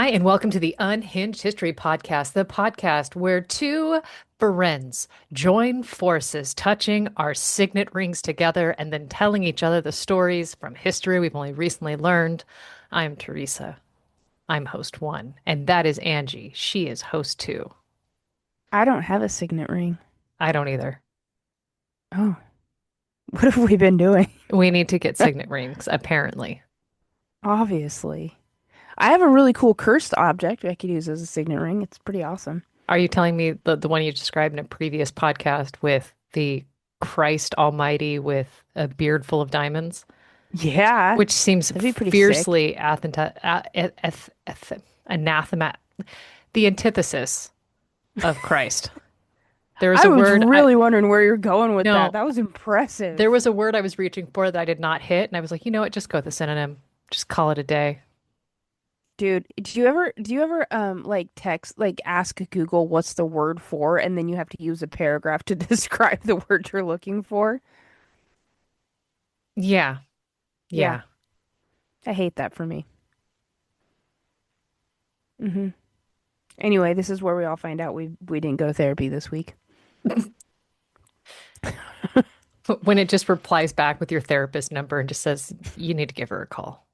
Hi, and welcome to the Unhinged History Podcast, the podcast where two friends join forces, touching our signet rings together and then telling each other the stories from history we've only recently learned. I'm Teresa. I'm host one, and that is Angie. She is host two. I don't have a signet ring. I don't either. Oh, what have we been doing? We need to get signet rings, apparently. Obviously. I have a really cool cursed object I could use as a signet ring. It's pretty awesome. Are you telling me the one you described in a previous podcast with the Christ Almighty with a beard full of diamonds? Yeah, Which seems that'd be pretty sick. fiercely anathema, the antithesis of Christ. There was I a was word I really wondering where you're going with that. no, That was there impressive. was a word I was reaching for that I did not hit, and I was like, you know what, just go with the synonym. Just call it a day. Dude, do you ever like text like ask Google what's the word for and then you have to use a paragraph to describe the word you're looking for? Yeah, Yeah, yeah. I hate that for me. hmm Anyway, this is where we all find out we didn't go to therapy this week. When it just replies back with your therapist number and just says you need to give her a call.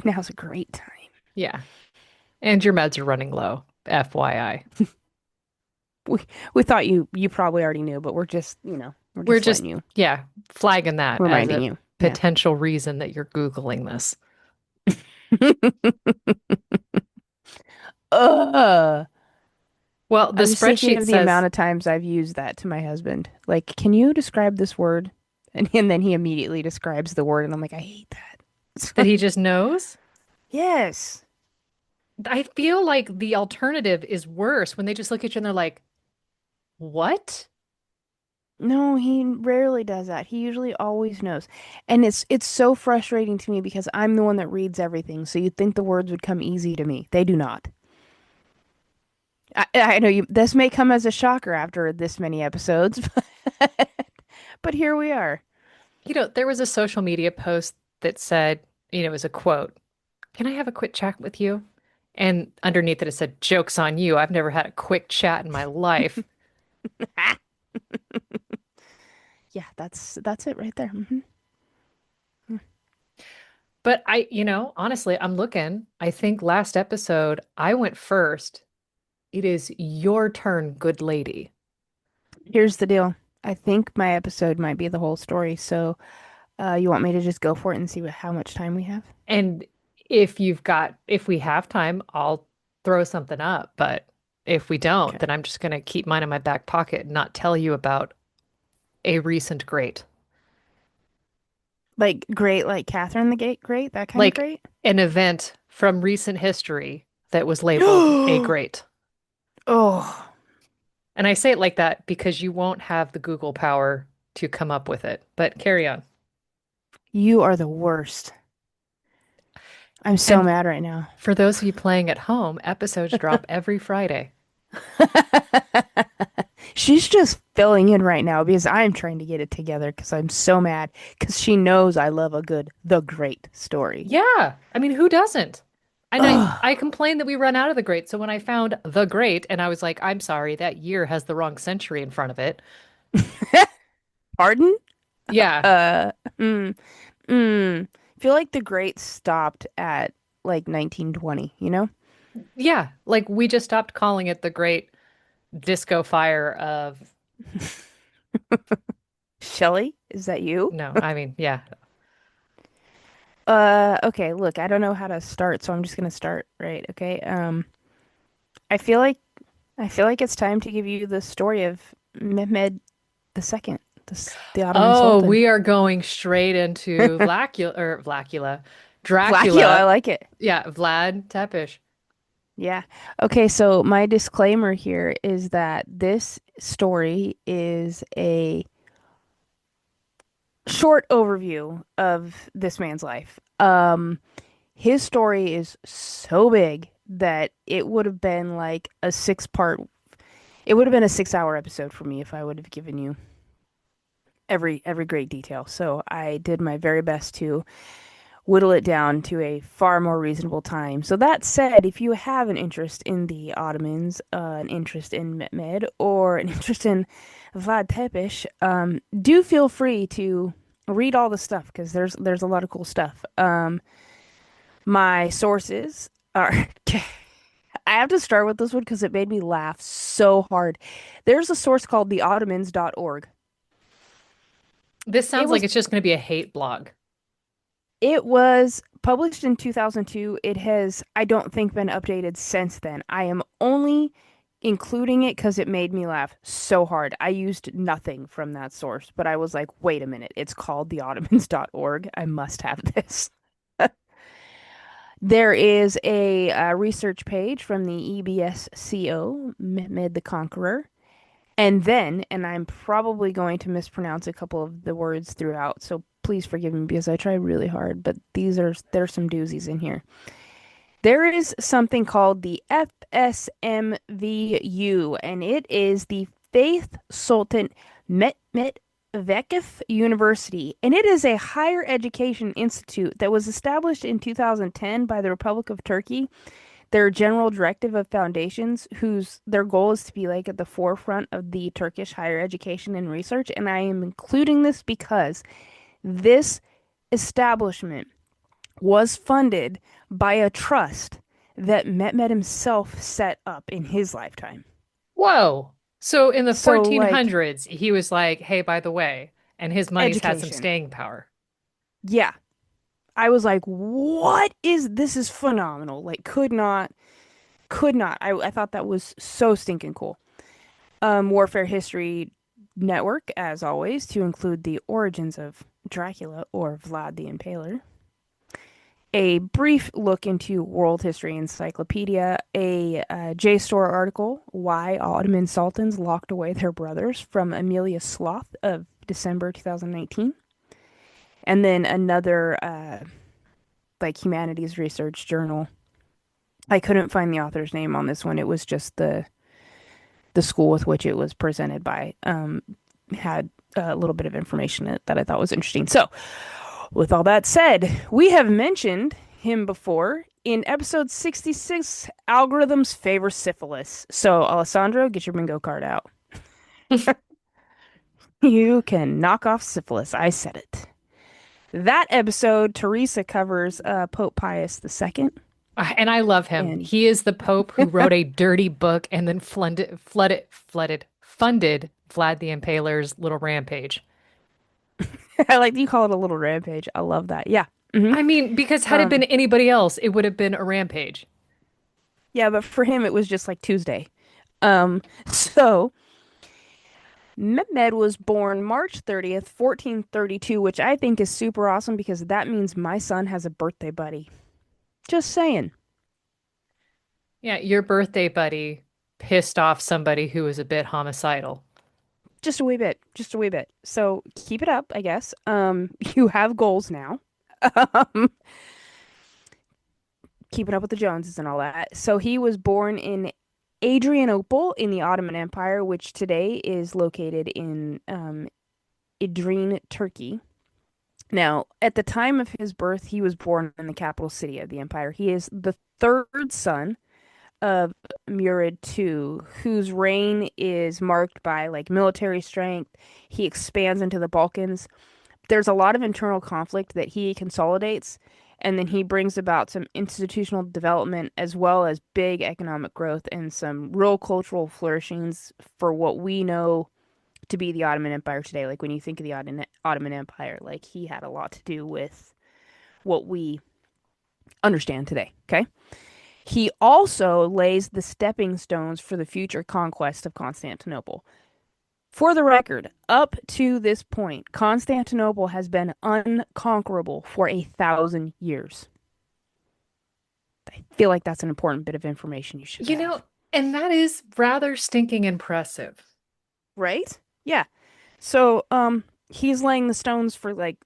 Now's a great time. Yeah. And your meds are running low, FYI. We we thought you probably already knew, but we're We're just just, letting you yeah, flagging that as reminding a you. Yeah. potential reason that you're Googling this. Ugh. Well, the I'm just thinking spreadsheet of the amount says, of times I've used that to my husband. Like, can you describe this word? And then he immediately describes the word, and I'm like, I hate that that. he just knows. Yes. I feel like the alternative is worse when they just look at you and they're like, what? No, he rarely does that. He usually always knows. And it's so frustrating to me because I'm the one that reads everything. So you'd think the words would come easy to me. They do not. I know this may come as a shocker after this many episodes, but here we are. There was a social media post that said, it was a quote, can I have a quick chat with you? And underneath it, it said, joke's on you. I've never had a quick chat in my life. Yeah, that's it right there. But honestly, I'm looking. I think last episode I went first. It is your turn, good lady. Here's the deal. I think my episode might be the whole story. So, you want me to just go for it and see how much time we have? And if we have time, I'll throw something up. But if we don't, Okay. then I'm just going to keep mine in my back pocket and not tell you about a recent great. Like great, like Catherine the Gate, great, that kind of Like great. an event from recent history that was labeled a great. Oh, And I say it like that because you won't have the Google power to come up with it. But carry on. you are the worst. I'm so And mad right now. for those of you playing at home, episodes drop every Friday. She's just filling in right now because I'm trying to get it together because I'm so mad because she knows I love a good, the great story. Yeah. I mean, who doesn't? And Ugh. I complained that we run out of the great. So when I found the great, and I was like, I'm sorry, that year has the wrong century in front of it. Pardon? Yeah. Uh, mm, I feel like the great stopped at like 1920, you know? Yeah. Like we just stopped calling it the great disco fire of, Shelley, is that you? no, I mean, yeah. Okay, look, I don't know how to start, so I'm just gonna start, right? Okay. I feel like I feel like it's time to give you the story of Mehmed II, the Ottoman Oh, Sultan. we are going straight into Vlacula, I Dracula. like it. Yeah. Vlad Tepes. Yeah. Okay, so my disclaimer here is that this story is a short overview of this man's life. His story is so big that it would have been like a it would have been a 6 hour episode for me if I would have given you every great detail. So I did my very best to whittle it down to a far more reasonable time. So that said, if you have an interest in the Ottomans, an interest in Mehmed, or an interest in Vlad Tepes, do feel free to read all the stuff because there's a lot of cool stuff. My sources are. I have to start with this one because it made me laugh so hard. There's a source called theottomans.org. This It sounds like was it's just going to be a hate blog. It was published in 2002. It has, I don't think, been updated since then. I am only including it because it made me laugh so hard. I used nothing from that source, but I was like, wait a minute, it's called theottomans.org. I must have this. There is a research page from the EBSCO, Mehmed the Conqueror. And then, and I'm probably going to mispronounce a couple of the words throughout, so please forgive me because I try really hard, but there's some doozies in here. There is something called the FSMVU, and it is the Faith Sultan Mehmet Vakif University, and it is a higher education institute that was established in 2010 by the Republic of Turkey, their general directive of foundations, whose their goal is to be like at the forefront of the Turkish higher education and research. And I am including this because this establishment was funded by a trust that Mehmet himself set up in his lifetime. Whoa. So in the So, like, 1400s, he was like, hey, by the way, and his money's had some education. staying power. Yeah. I was like, what is this? Is phenomenal. Like, could not. I thought that was so stinking cool. Warfare History Network, as always, to include the origins of Dracula or Vlad the Impaler. A brief look into World History Encyclopedia, a JSTOR article, Why Ottoman Sultans Locked Away Their Brothers, from Amelia Sloth of December 2019. And then another like humanities research journal. I couldn't find the author's name on this one. It was just the school with which it was presented by. Had a little bit of information that I thought was interesting. So, with all that said, we have mentioned him before in episode 66. Algorithms favor syphilis. So, Alessandro, get your bingo card out. You can knock off syphilis. I said it. That episode, Teresa covers Pope Pius II. And I love him. And He is the Pope who wrote a dirty book and then funded Vlad the Impaler's little rampage. I like that you call it a little rampage. I love that. Yeah. hmm I mean, because had it been Um, anybody else, it would have been a rampage. yeah, but for him, it was just like Tuesday. So Mehmed was born March 30th, 1432, which I think is super awesome because that means my son has a birthday buddy. Just saying. Yeah, your birthday buddy pissed off somebody who was a bit homicidal. Just a wee bit. Just a wee bit. So keep it up, I guess. You have goals now. Um, keeping up with the Joneses and all that. So he was born in Adrianople in the Ottoman Empire, which today is located in Idrin, Turkey. Now, at the time of his birth, he was born in the capital city of the empire. He is the third son of Mehmed II, whose reign is marked by like military strength. He expands into the Balkans. There's a lot of internal conflict that he consolidates, and then he brings about some institutional development as well as big economic growth and some real cultural flourishings for what we know to be the Ottoman Empire today. Like when you think of the Ottoman Empire, like he had a lot to do with what we understand today. Okay. He also lays the stepping stones for the future conquest of Constantinople. For the record, up to this point, Constantinople has been unconquerable for 1,000 years. I feel like that's an important bit of information you should You know, have. and that is rather stinking impressive. Right? Yeah. So, he's laying the stones for like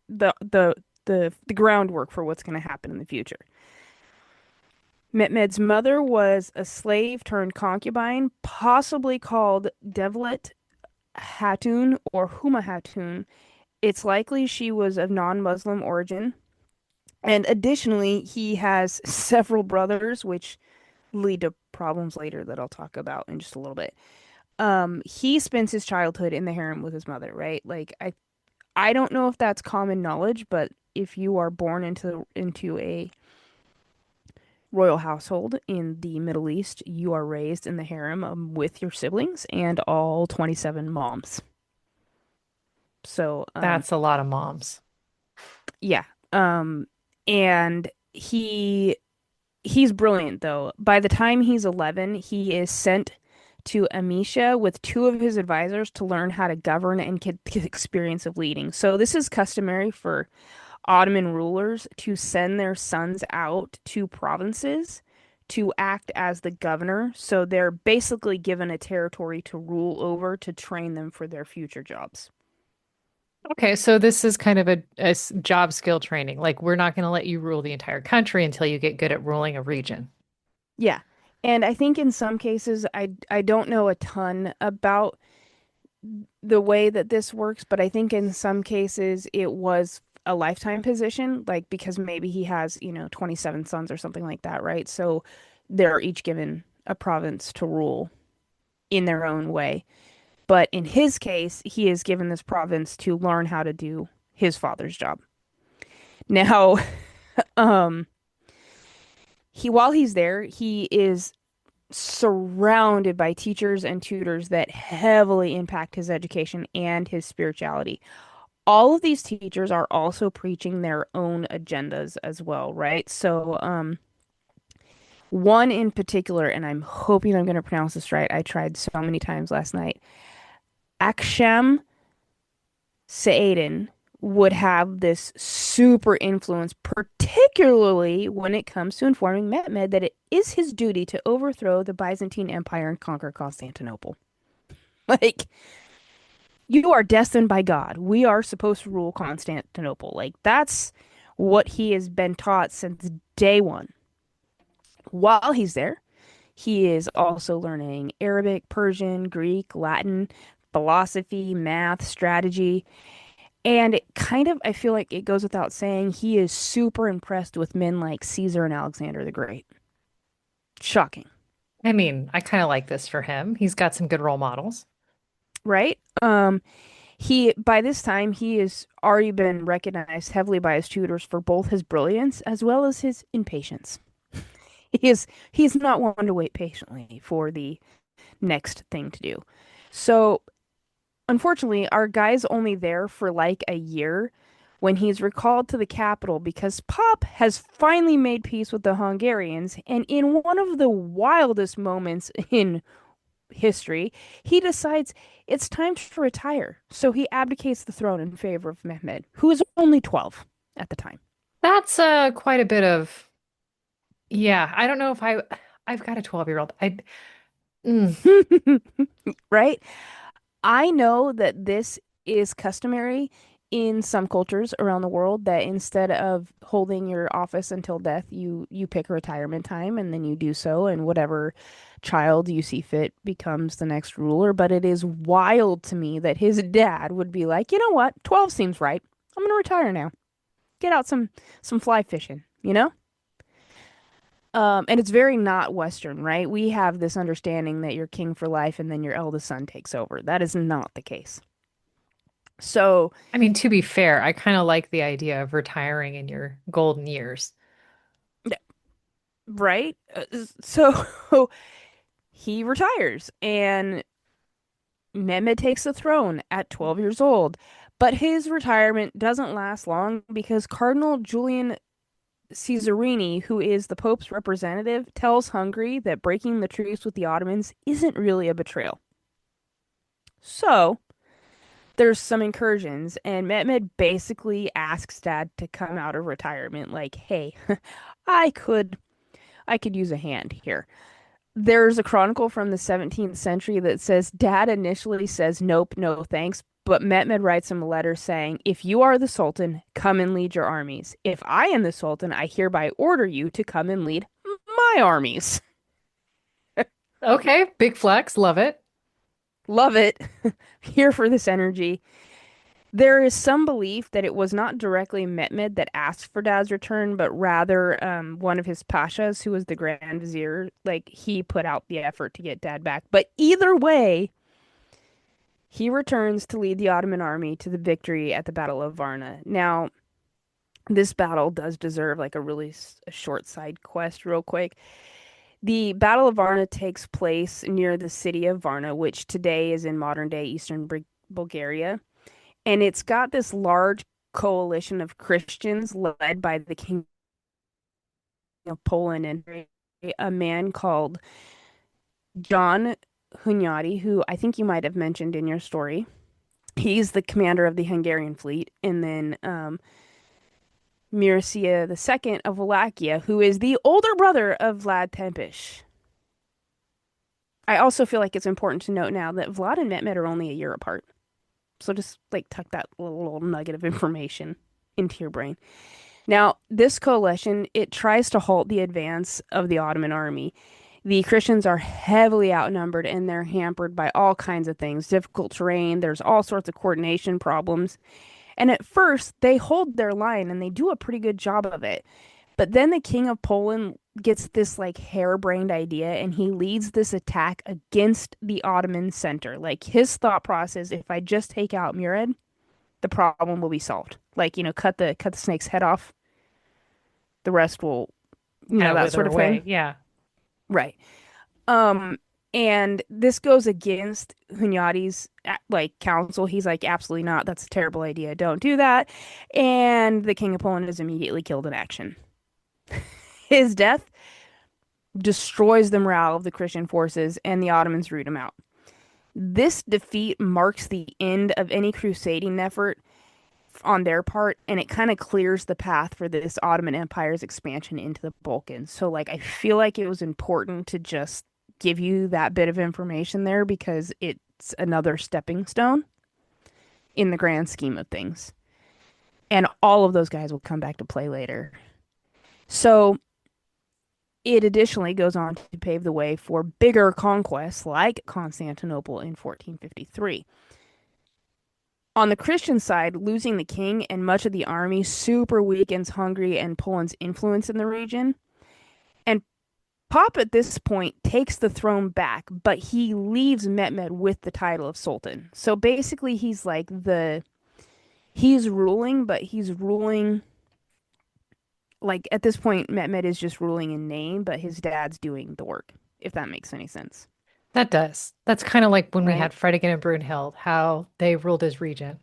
the the groundwork for what's going to happen in the future. Mehmed's mother was a slave turned concubine, possibly called Devlet Hatun or Huma Hatun. It's likely she was of non-Muslim origin. And additionally, he has several brothers, which lead to problems later that I'll talk about in just a little bit. He spends his childhood in the harem with his mother, right? Like I don't know if that's common knowledge, but if you are born into a royal household in the Middle East, you are raised in the harem with your siblings and all 27 moms. So, That's a lot of moms. yeah. And he's brilliant though. By the time he's 11, he is sent to Amisha with two of his advisors to learn how to govern and get experience of leading. So this is customary for Ottoman rulers to send their sons out to provinces to act as the governor. So they're basically given a territory to rule over to train them for their future jobs. Okay, so this is kind of a job skill training. Like, we're not going to let you rule the entire country until you get good at ruling a region. Yeah. And I think in some cases, I don't know a ton about the way that this works, but I think in some cases it was a lifetime position, like because maybe he has, 27 sons or something like that, right? So they're each given a province to rule in their own way. But in his case, he is given this province to learn how to do his father's job. Now, um, while he's there, he is surrounded by teachers and tutors that heavily impact his education and his spirituality. All of these teachers are also preaching their own agendas as well, right? So, one in particular, and I'm hoping I'm going to pronounce this right. I tried so many times last night. Aksham Sa'adin would have this super influence, particularly when it comes to informing Mehmed that it is his duty to overthrow the Byzantine Empire and conquer Constantinople. Like, you are destined by God. We are supposed to rule Constantinople. Like, that's what he has been taught since day one. While he's there, he is also learning Arabic, Persian, Greek, Latin, philosophy, math, strategy. And it kind of, I feel like it goes without saying, he is super impressed with men like Caesar and Alexander the Great. Shocking, I mean, I kind of like this for him. He's got some good role models. right? He by this time he has already been recognized heavily by his tutors for both his brilliance as well as his impatience. He's not one to wait patiently for the next thing to do. So unfortunately, our guy's only there for like a year when he's recalled to the capital because Pop has finally made peace with the Hungarians, and in one of the wildest moments in history, he decides it's time to retire. So he abdicates the throne in favor of Mehmed, who is only 12 at the time. That's quite a bit of, yeah, I don't know if I've got a 12-year-old. Mm, Right? I know that this is customary in some cultures around the world that instead of holding your office until death, you pick a retirement time and then you do so, and whatever child you see fit becomes the next ruler. But it is wild to me that his dad would be like, you know what, 12 seems right. I'm gonna retire now. Get out some fly fishing, you know? And it's very not Western, right? We have this understanding that you're king for life and then your eldest son takes over. That is not the case. So, I mean, to be fair, I kind of like the idea of retiring in your golden years. right? So he retires and Mehmed takes the throne at 12 years old. But his retirement doesn't last long because Cardinal Julian Cesarini, who is the Pope's representative, tells Hungary that breaking the truce with the Ottomans isn't really a betrayal. So there's some incursions, and Mehmed basically asks Dad to come out of retirement, like, "Hey, I could, I could use a hand here." There's a chronicle from the 17th century that says Dad initially says nope, no thanks, but Mehmed writes him a letter saying, "If you are the Sultan, come and lead your armies. If I am the Sultan, I hereby order you to come and lead my armies." Okay, big flex, love it. Love it. Here for this energy. There is some belief that it was not directly Mehmed that asked for Dad's return, but rather one of his pashas, who was the Grand Vizier, like he put out the effort to get Dad back. But either way, he returns to lead the Ottoman army to the victory at the Battle of Varna. Now, this battle does deserve like a really a short side quest, real quick. The Battle of Varna takes place near the city of Varna, which today is in modern day eastern Bulgaria. And it's got this large coalition of Christians led by the King of Poland and a man called John Hunyadi, who I think you might have mentioned in your story. He's the commander of the Hungarian fleet. And then Mircea II of Wallachia, who is the older brother of Vlad Tepes. I also feel like it's important to note now that Vlad and Mehmed are only a year apart. So just like tuck that little nugget of information into your brain. Now, this coalition, it tries to halt the advance of the Ottoman army. The Christians are heavily outnumbered and they're hampered by all kinds of things, difficult terrain, there's all sorts of coordination problems. And at first, they hold their line and they do a pretty good job of it. But then the King of Poland gets this like harebrained idea and he leads this attack against the Ottoman center. Like his thought process, if I just take out Murad, the problem will be solved. Like, cut the snake's head off. The rest will, Kind of that wither sort of thing. away. Yeah. Right. Um, and this goes against Hunyadi's like counsel. He's like, absolutely not. That's a terrible idea. Don't do that. And the King of Poland is immediately killed in action. His death destroys the morale of the Christian forces, and the Ottomans root him out. This defeat marks the end of any crusading effort on their part, and it kind of clears the path for this Ottoman Empire's expansion into the Balkans. So, like, I feel like it was important to just give you that bit of information there because it's another stepping stone in the grand scheme of things. And all of those guys will come back to play later. So, it additionally goes on to pave the way for bigger conquests like Constantinople in 1453. On the Christian side, losing the king and much of the army super weakens Hungary and Poland's influence in the region. And Pop at this point takes the throne back, but he leaves Mehmed with the title of Sultan. So basically he's ruling, but he's ruling like at this point Mehmed is just ruling in name, but his dad's doing the work, if that makes any sense. That does. That's kind of like when we Right? had Fredegund and Brunhild, how they ruled as regent.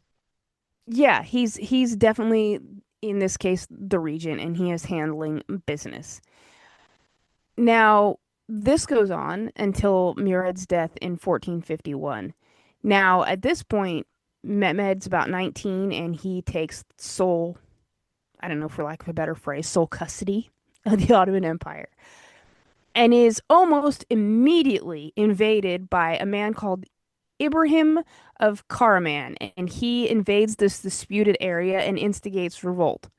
Yeah, he's definitely in this case the regent and he is handling business. Now, this goes on until Murad's death in 1451. Now, at this point, Mehmed's about 19 and he takes sole, I don't know, for lack of a better phrase, sole custody of the Ottoman Empire and is almost immediately invaded by a man called Ibrahim of Karaman. And he invades this disputed area and instigates revolt.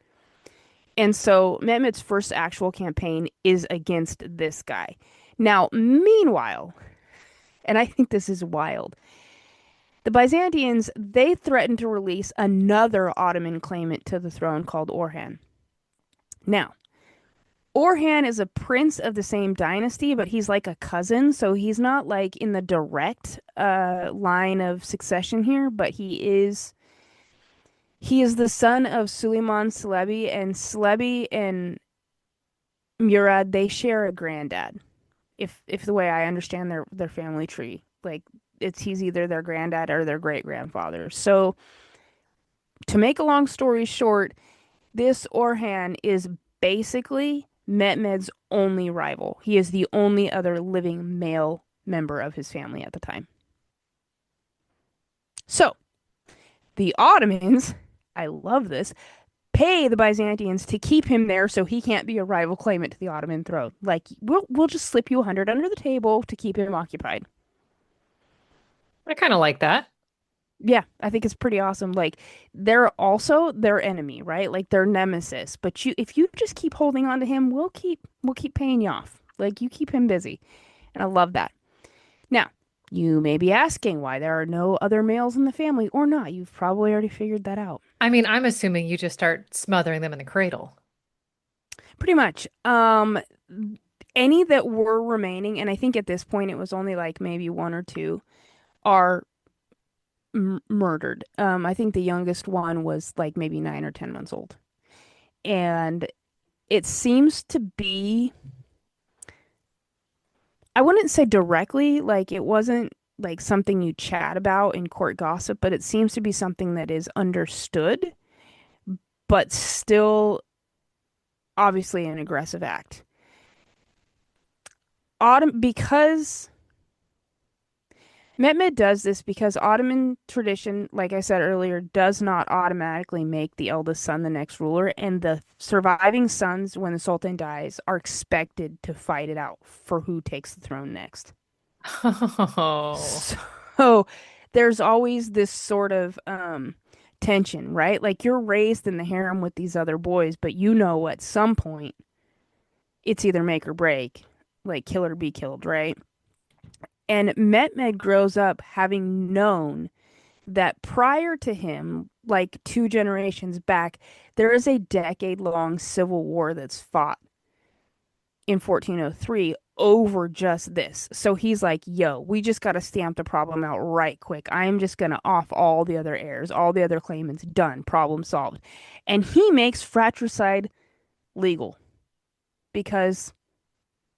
And so Mehmed's first actual campaign is against this guy. Now, meanwhile, and I think this is wild, the Byzantines, they threatened to release another Ottoman claimant to the throne called Orhan. Now, Orhan is a prince of the same dynasty, but he's like a cousin, so he's not like in the direct line of succession here, but he is the son of Suleiman Celebi, and Celebi and Murad, they share a granddad. If the way I understand their family tree, like he's either their granddad or their great grandfather. So to make a long story short, this Orhan is basically Mehmed's only rival. He is the only other living male member of his family at the time. So the Ottomans, I love this, pay the Byzantines to keep him there so he can't be a rival claimant to the Ottoman throne. Like we'll just slip you 100 under the table to keep him occupied. I kind of like that. Yeah, I think it's pretty awesome. Like they're also their enemy, right? Like their nemesis. But if you just keep holding on to him, we'll keep paying you off. Like you keep him busy. And I love that. Now, You may be asking why there are no other males in the family or not. You've probably already figured that out. I mean, I'm assuming you just start smothering them in the cradle. Pretty much. Any that were remaining, and I think at this point it was only like maybe one or two, are m murdered. I think the youngest one was like maybe 9 or 10 months old. And it seems to be, I wouldn't say directly, like it wasn't like something you chat about in court gossip, but it seems to be something that is understood, but still obviously an aggressive act. Because Mehmed does this because Ottoman tradition, like I said earlier, does not automatically make the eldest son the next ruler, and the surviving sons, when the Sultan dies, are expected to fight it out for who takes the throne next. Oh, So there's always this sort of tension, right? Like you're raised in the harem with these other boys, but you know at some point it's either make or break, like kill or be killed, right? And Mehmed grows up having known that prior to him, like 2 generations back, there is a decade-long civil war that's fought in 1403 over just this. So he's like, yo, we just got to stamp the problem out right quick. I am just going to off all the other heirs, all the other claimants, done, problem solved. And he makes fratricide legal because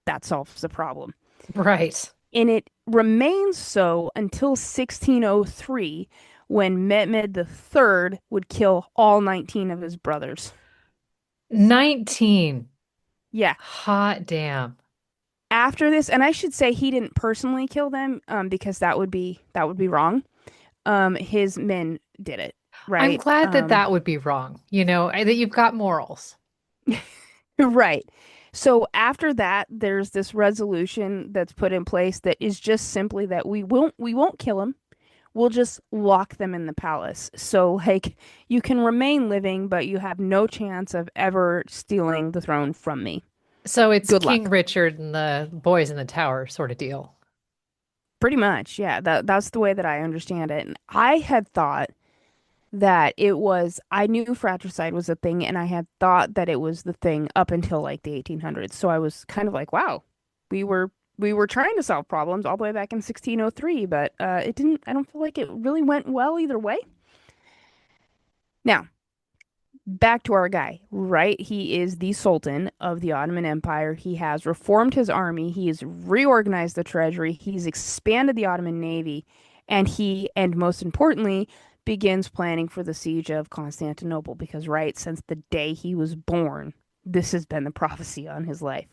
that solves the problem. right. And it remains so until 1603 when Mehmed III would kill all 19 of his brothers. 19. Yeah. Hot damn. After this, and I should say he didn't personally kill them, because that would be wrong. His men did it, I'm right? glad that that would be wrong, that you've got morals. Right. So after that, there's this resolution that's put in place that is just simply that we won't kill them. We'll just lock them in the palace. So like you can remain living, but you have no chance of ever stealing the throne from me. So it's Good King luck. Richard and the boys in the tower sort of deal. Pretty much, yeah. That's the way that I understand it. And I had thought that it was, I knew fratricide was a thing, and I had thought that it was the thing up until like the 1800s. So I was kind of like, wow, we were trying to solve problems all the way back in 1603, but it didn't, I don't feel like it really went well either way. Now, back to our guy, right? He is the Sultan of the Ottoman Empire. He has reformed his army, he has reorganized the treasury, he's expanded the Ottoman navy, and most importantly, begins planning for the siege of Constantinople because, right, since the day he was born, this has been the prophecy on his life.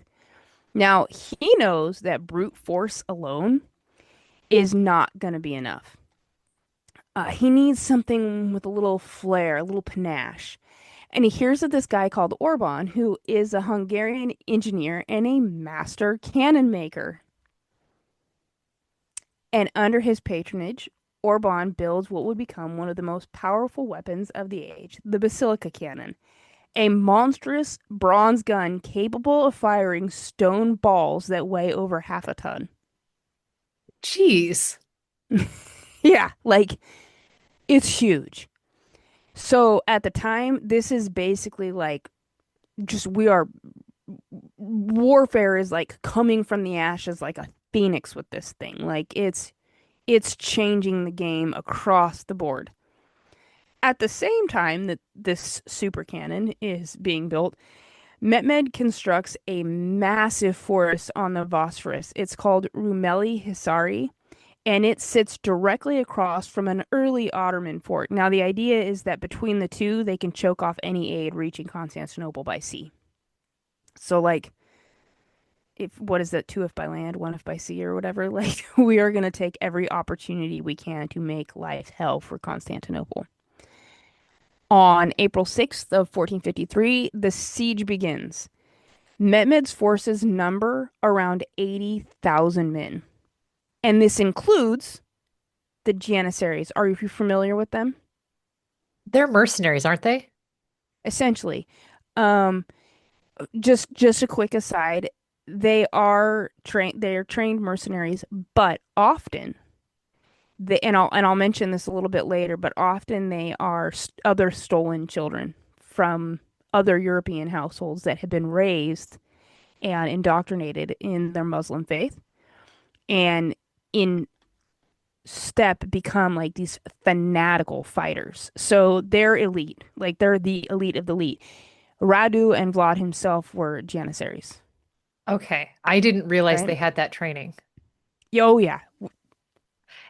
Now, he knows that brute force alone is not going to be enough. He needs something with a little flair, a little panache. And he hears of this guy called Orban, who is a Hungarian engineer and a master cannon maker. And under his patronage, Orban builds what would become one of the most powerful weapons of the age, the basilica cannon, a monstrous bronze gun capable of firing stone balls that weigh over half a ton. Jeez. Yeah, like it's huge. So at the time, this is basically like just we are warfare is like coming from the ashes like a phoenix with this thing. Like it's changing the game across the board. At the same time that this super cannon is being built, Mehmed constructs a massive forest on the Bosphorus. It's called Rumeli Hisari, and it sits directly across from an early Ottoman fort. Now, the idea is that between the two, they can choke off any aid reaching Constantinople by sea. So, like, if what is that, two if by land, one if by sea, or whatever, like, we are going to take every opportunity we can to make life hell for Constantinople. On April 6th of 1453, the siege begins. Mehmed's forces number around 80,000 men. And this includes the Janissaries. Are you familiar with them? They're mercenaries, aren't they? Essentially. Um, just a quick aside, they are trained mercenaries, but often And I'll mention this a little bit later, but often they are other stolen children from other European households that have been raised and indoctrinated in their Muslim faith, and in step become like these fanatical fighters. So they're elite, like they're the elite of the elite. Radu and Vlad himself were Janissaries, Okay. I didn't realize they right? had that training. Oh yeah,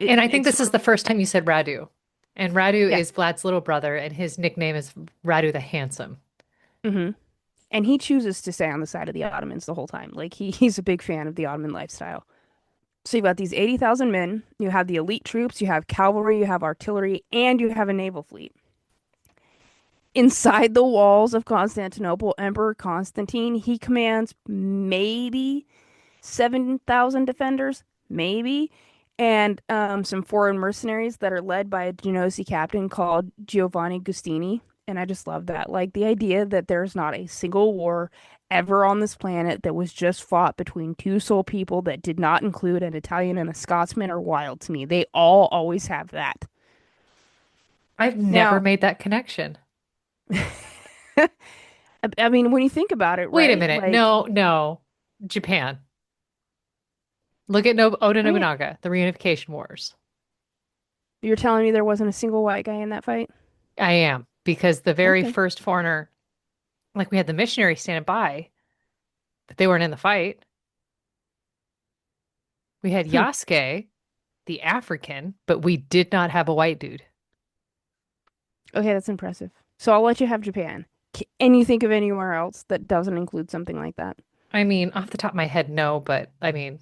And I think it's this is the first time you said Radu. And Radu yeah. is Vlad's little brother, and his nickname is Radu the Handsome. hmm And he chooses to stay on the side of the Ottomans the whole time. Like he's a big fan of the Ottoman lifestyle. So you've got these 80,000 men, you have the elite troops, you have cavalry, you have artillery, and you have a naval fleet. Inside the walls of Constantinople, Emperor Constantine, he commands maybe 7,000 defenders, maybe, and some foreign mercenaries that are led by a Genoese captain called Giovanni Gustini. And I just love that. Like the idea that there's not a single war ever on this planet that was just fought between two sole people that did not include an Italian and a Scotsman are wild to me. They all always have that. I've never Now, made that connection. I mean, when you think about it, Wait a right? minute. Like, No, no. Japan. Look at no Oda I mean, Nobunaga, the Reunification Wars. you're telling me there wasn't a single white guy in that fight? I am, because the very Okay. first foreigner, like we had the missionary standing by, but they weren't in the fight. We had Hmm. Yasuke, the African, but we did not have a white dude. Okay, that's impressive. So I'll let you have Japan. And you think of anywhere else that doesn't include something like that? I mean, off the top of my head, no, but I mean,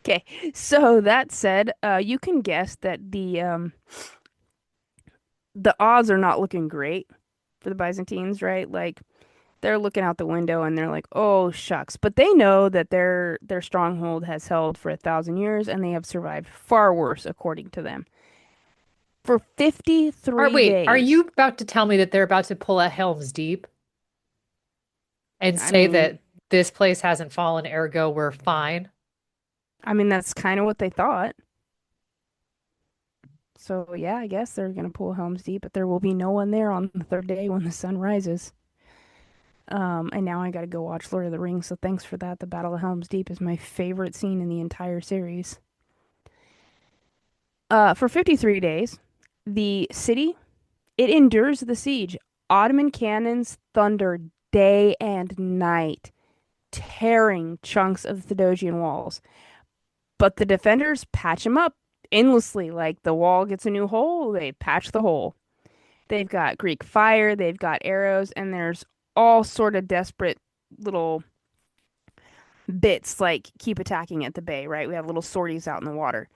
Okay, so that said, you can guess that the odds are not looking great for the Byzantines, right? Like they're looking out the window and they're like, "Oh shucks," but they know that their stronghold has held for 1,000 years and they have survived far worse, according to them. For 53 are days. you about to tell me that they're about to pull a Helms Deep and I say mean, that this place hasn't fallen, ergo we're fine? I mean that's kind of what they thought. So yeah, I guess they're gonna pull Helm's Deep, but there will be no one there on the third day when the sun rises. And now I gotta go watch Lord of the Rings, so thanks for that. The Battle of Helm's Deep is my favorite scene in the entire series. For 53 days, the city, it endures the siege. Ottoman cannons thunder day and night, tearing chunks of the Theodosian walls. But the defenders patch them up endlessly. Like the wall gets a new hole, they patch the hole. They've got Greek fire, they've got arrows, and there's all sort of desperate little bits like keep attacking at the bay, right? We have little sorties out in the water.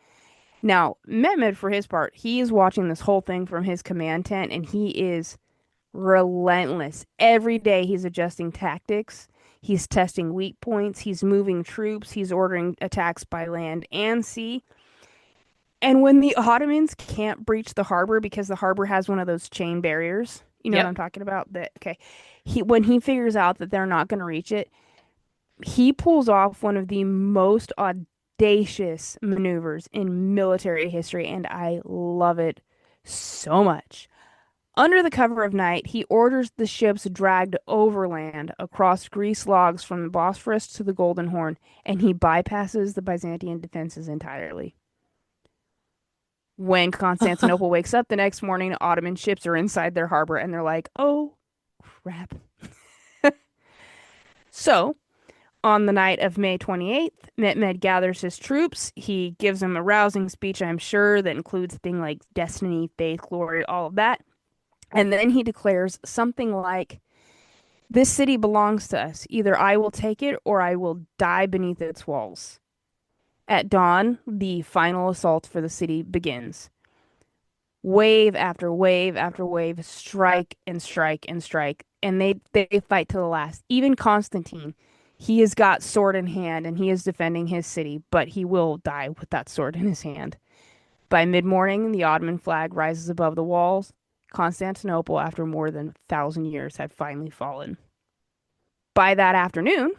Now, Mehmed, for his part, he is watching this whole thing from his command tent and he is relentless. Every day he's adjusting tactics. He's testing weak points. He's moving troops. He's ordering attacks by land and sea. And when the Ottomans can't breach the harbor because the harbor has one of those chain barriers, you know what I'm Yep. talking about? That okay. When he figures out that they're not going to reach it, he pulls off one of the most audacious maneuvers in military history, and I love it so much. Under the cover of night, he orders the ships dragged overland across grease logs from the Bosphorus to the Golden Horn, and he bypasses the Byzantine defenses entirely. When Constantinople wakes up the next morning, Ottoman ships are inside their harbor, and they're like, oh, crap. So, on the night of May 28th, Mehmed gathers his troops. He gives them a rousing speech, I'm sure, that includes things like destiny, faith, glory, all of that. And then he declares something like, this city belongs to us. Either I will take it or I will die beneath its walls. At dawn, the final assault for the city begins. Wave after wave after wave strike and strike and strike, and they fight to the last. Even Constantine, he has got sword in hand and he is defending his city, but he will die with that sword in his hand. By mid-morning, the Ottoman flag rises above the walls. Constantinople, after more than 1,000 years, had finally fallen. By that afternoon,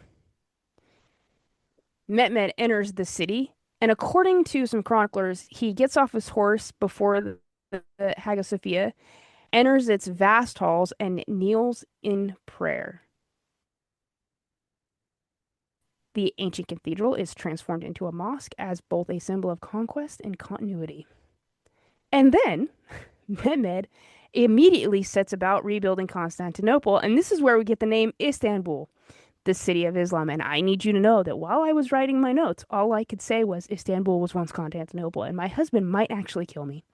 Mehmed enters the city And according to some chroniclers, he gets off his horse before the Hagia Sophia, enters its vast halls, and kneels in prayer. The ancient cathedral is transformed into a mosque as both a symbol of conquest and continuity. And then Mehmed immediately sets about rebuilding Constantinople, and this is where we get the name Istanbul, the city of Islam. And I need you to know that while I was writing my notes, all I could say was Istanbul was once Constantinople, and my husband might actually kill me.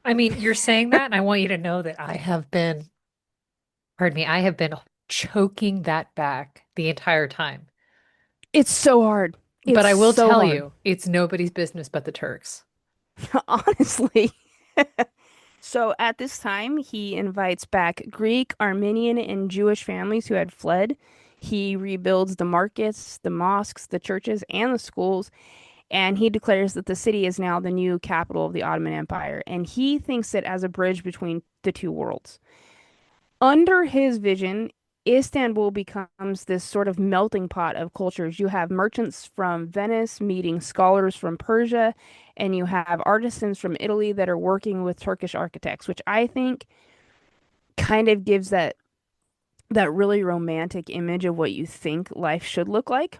I mean, you're saying that, and I want you to know that I have been, pardon me, I have been choking that back the entire time. It's so hard. But It's I will so tell hard. you, it's nobody's business but the Turks. Honestly. So at this time, he invites back Greek, Armenian, and Jewish families who had fled. He rebuilds the markets, the mosques, the churches, and the schools, and he declares that the city is now the new capital of the Ottoman Empire. And he thinks it as a bridge between the two worlds. Under his vision, Istanbul becomes this sort of melting pot of cultures. You have merchants from Venice meeting scholars from Persia, and you have artisans from Italy that are working with Turkish architects, which I think kind of gives that really romantic image of what you think life should look like.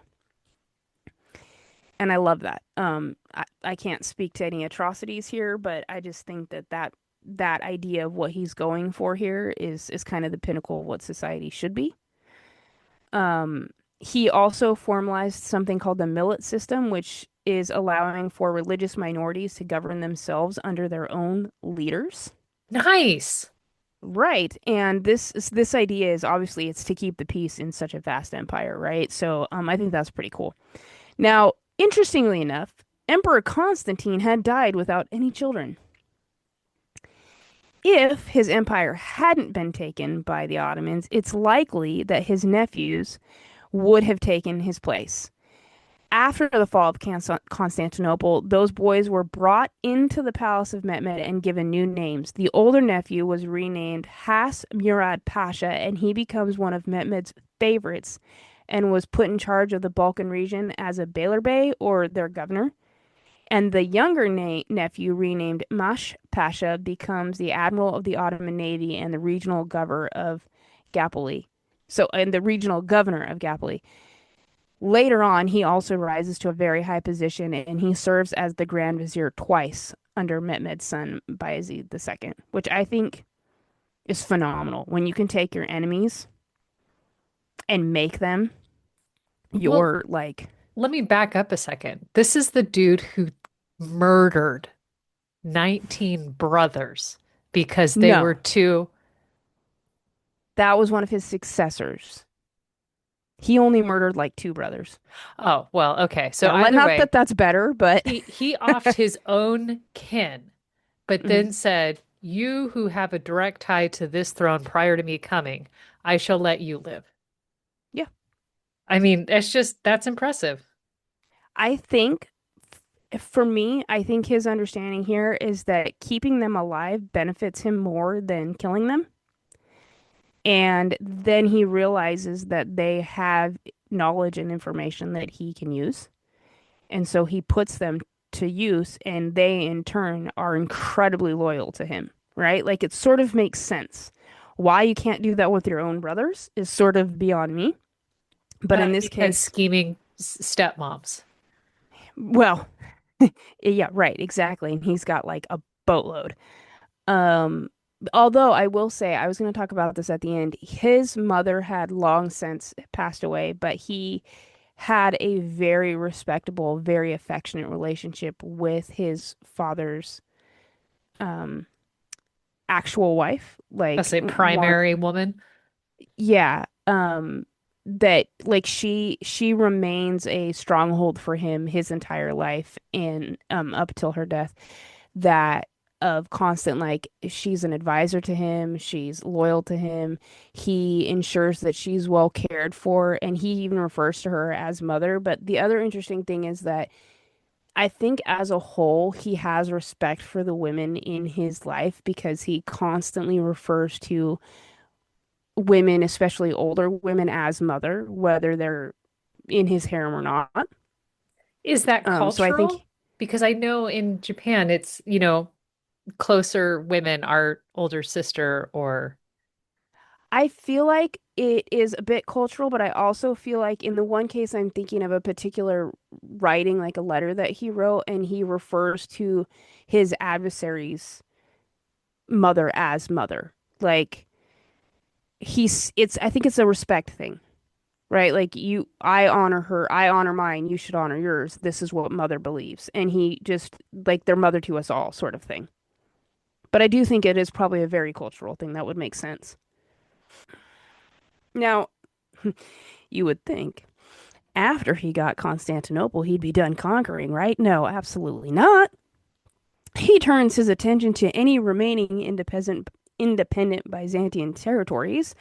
And I love that. I can't speak to any atrocities here, but I just think that idea of what he's going for here is kind of the pinnacle of what society should be. Um, he also formalized something called the millet system, which is allowing for religious minorities to govern themselves under their own leaders. Nice. Right. And this idea is obviously it's to keep the peace in such a vast empire, right? So I think that's pretty cool. Now, interestingly enough, Emperor Constantine had died without any children. If his empire hadn't been taken by the Ottomans, it's likely that his nephews would have taken his place. After the fall of Constantinople, those boys were brought into the palace of Mehmed and given new names. The older nephew was renamed Has Murad Pasha, and he becomes one of Mehmed's favorites and was put in charge of the Balkan region as a beylerbey or their governor. And the younger nephew, renamed Mash Pasha, becomes the admiral of the Ottoman Navy and the regional governor of Gallipoli. And the regional governor of Gallipoli. Later on, he also rises to a very high position and he serves as the Grand Vizier twice under Mehmed's son Bayezid II, which I think is phenomenal. When you can take your enemies and make them Well, your like, let me back up a second. This is the dude who murdered 19 brothers because they were no, too. that was one of his successors. He only murdered like two brothers. Oh, well, okay. So Now, either not way, that that's better, but he offed his own kin, but Mhm. then said, "You who have a direct tie to this throne prior to me coming, I shall let you live." Yeah, I mean, that's impressive. I think for me, I think his understanding here is that keeping them alive benefits him more than killing them. And then he realizes that they have knowledge and information that he can use. And so he puts them to use, and they in turn are incredibly loyal to him, right? Like it sort of makes sense. Why you can't do that with your own brothers is sort of beyond me. But in this Because case, scheming stepmoms. well, yeah, right, exactly. And he's got like a boatload. Um, Although I will say, I was going to talk about this at the end. His mother had long since passed away, but he had a very respectable, very affectionate relationship with his father's um actual wife. That's Like a one, primary woman. yeah, that like she remains a stronghold for him his entire life and up until her death. That of constant like she's an advisor to him, she's loyal to him, he ensures that she's well cared for, and he even refers to her as mother. But the other interesting thing is that I think as a whole he has respect for the women in his life because he constantly refers to women, especially older women, as mother, whether they're in his harem or not. Is that So I think cultural? Because I know in Japan it's, closer women are older sister or I feel like it is a bit cultural, but I also feel like in the one case I'm thinking of a particular writing, like a letter that he wrote, and he refers to his adversary's mother as mother. Like I think it's a respect thing, right? Like I honor her, I honor mine, you should honor yours. This is what mother believes. And he just like they're mother to us all sort of thing. But I do think it is probably a very cultural thing that would make sense. Now, you would think after he got Constantinople, he'd be done conquering, right? No, absolutely not. He turns his attention to any remaining independent Byzantine territories,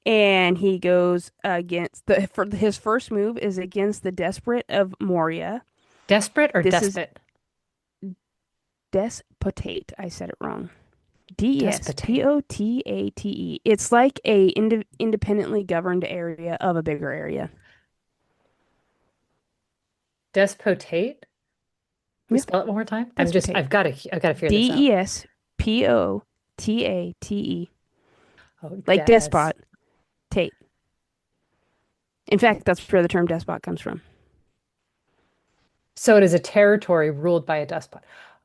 and he goes against his first move is against the desperate of Moria. desperate or This is despot? despotate. I said it wrong. Despotate. Despotate. It's like a independently governed area of a bigger area. Despotate? We Yeah, spell it one more time? despotate. I've got to figure this out. Despotate. Oh, Like despot, Tate. In fact, that's where the term despot comes from. So it is a territory ruled by a despot.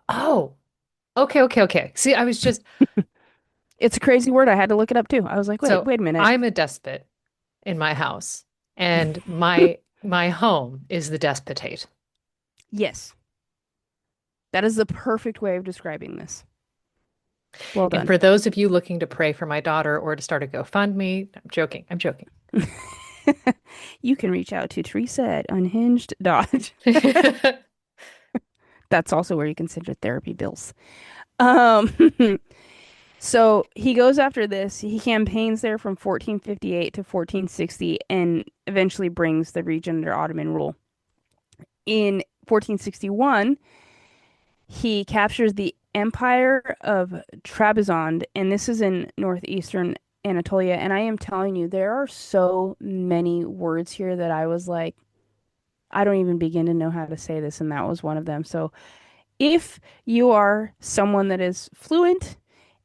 Oh, okay. See, I was just It's a crazy word. I had to look it up too. I was like, so wait a minute. I'm a despot in my house, and my home is the despotate. Yes, that is the perfect way of describing this. Well And done. for those of you looking to pray for my daughter or to start a GoFundMe, I'm joking. I'm joking. You can reach out to Teresa at Unhinged Dodge. That's also where you can send your therapy bills. Um, so he goes after this. He campaigns there from 1458 to 1460 and eventually brings the region under Ottoman rule. In 1461, he captures the Empire of Trebizond, and this is in northeastern Anatolia. And I am telling you, there are so many words here that I was like, I don't even begin to know how to say this, and that was one of them. So if you are someone that is fluent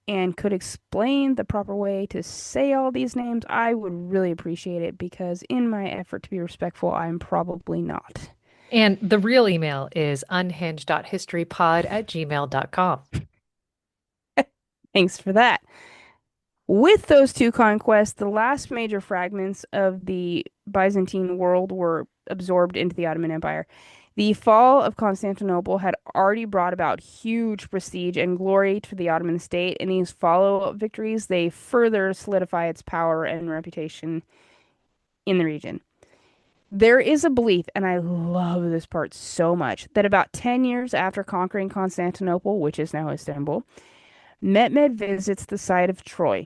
and could explain the proper way to say all these names, I would really appreciate it because in my effort to be respectful, I'm probably not. And the real email is unhinged.historypod@gmail.com. Thanks for that. With those two conquests, the last major fragments of the Byzantine world were absorbed into the Ottoman Empire. The fall of Constantinople had already brought about huge prestige and glory to the Ottoman state, and these follow-up victories, they further solidify its power and reputation in the region. There is a belief, and I love this part so much, that about 10 years after conquering Constantinople, which is now Istanbul, Mehmed visits the site of Troy.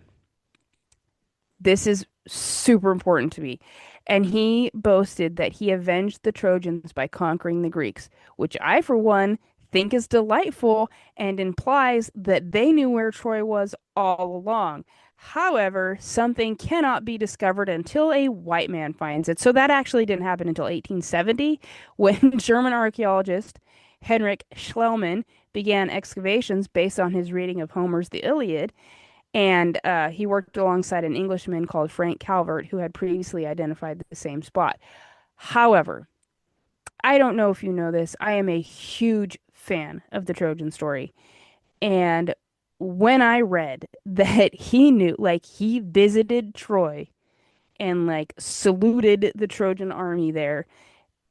This is super important to me. And he boasted that he avenged the Trojans by conquering the Greeks, which I, for one, think is delightful and implies that they knew where Troy was all along. However, something cannot be discovered until a white man finds it. So that actually didn't happen until 1870 when German archaeologist Henrik Schliemann began excavations based on his reading of Homer's The Iliad. And he worked alongside an Englishman called Frank Calvert, who had previously identified the same spot. However, I don't know if you know this, I am a huge fan of the Trojan story. And when I read that he knew, like, he visited Troy and, like, saluted the Trojan army there,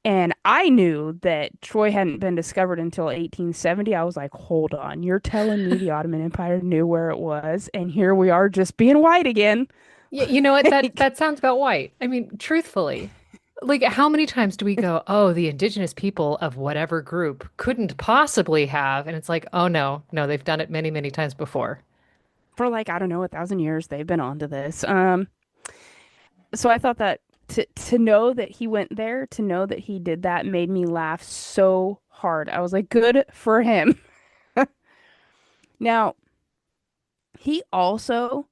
and I knew that Troy hadn't been discovered until 1870. I was like, hold on, you're telling me the Ottoman Empire knew where it was, and here we are just being white again. Yeah, you know what? That Like, that sounds about white. I mean, truthfully, like how many times do we go, "Oh, the indigenous people of whatever group couldn't possibly have," and it's like, "Oh no, they've done it many, many times before." for like, I don't know, 1,000 years, they've been onto this. So I thought that to know that he went there, to know that he did that made me laugh so hard. I was like, good for him. Now, he also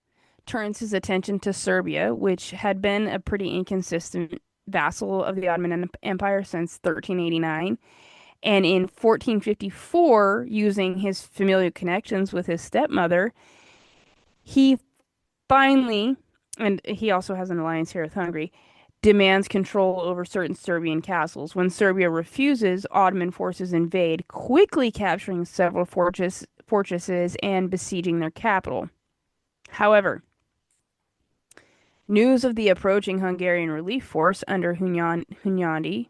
turns his attention to Serbia, which had been a pretty inconsistent vassal of the Ottoman Empire since 1389. And in 1454, using his familial connections with his stepmother, he finally, and he also has an alliance here with Hungary, demands control over certain Serbian castles. When Serbia refuses, Ottoman forces invade, quickly capturing several fortresses and besieging their capital. However, news of the approaching Hungarian relief force under Hunyadi,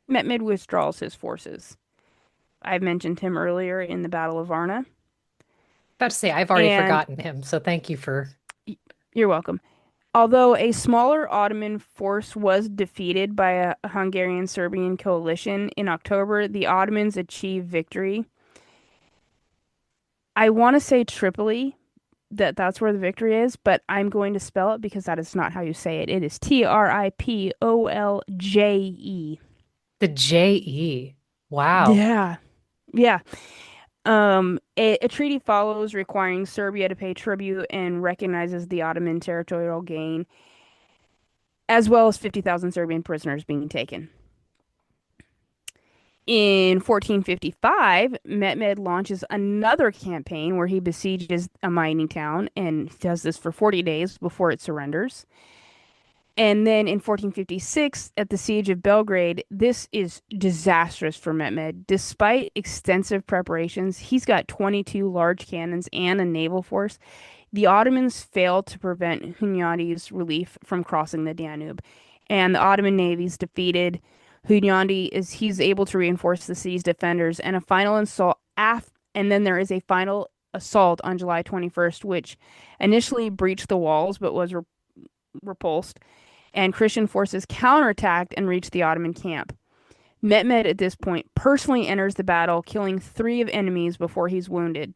Mehmed withdraws his forces. I mentioned him earlier in the Battle of Varna, About to say, I've already and forgotten him, so thank you for. you're welcome. Although a smaller Ottoman force was defeated by a Hungarian-Serbian coalition in October, the Ottomans achieved victory. I want to say Tripoli, that's where the victory is, but I'm going to spell it because that is not how you say it. It is Tripolje. The J.E. Wow. Yeah. Yeah. A treaty follows requiring Serbia to pay tribute and recognizes the Ottoman territorial gain, as well as 50,000 Serbian prisoners being taken. In 1455, Mehmed launches another campaign where he besieges a mining town and does this for 40 days before it surrenders. And then in 1456, at the Siege of Belgrade, this is disastrous for Mehmed. Despite extensive preparations, he's got 22 large cannons and a naval force. The Ottomans failed to prevent Hunyadi's relief from crossing the Danube, and the Ottoman navy's defeated. Hunyadi is he's able to reinforce the city's defenders, and a final assault and then there is a final assault on July 21st, which initially breached the walls but was repulsed, and Christian forces counterattacked and reached the Ottoman camp. Mehmed at this point personally enters the battle, killing three of enemies before he's wounded.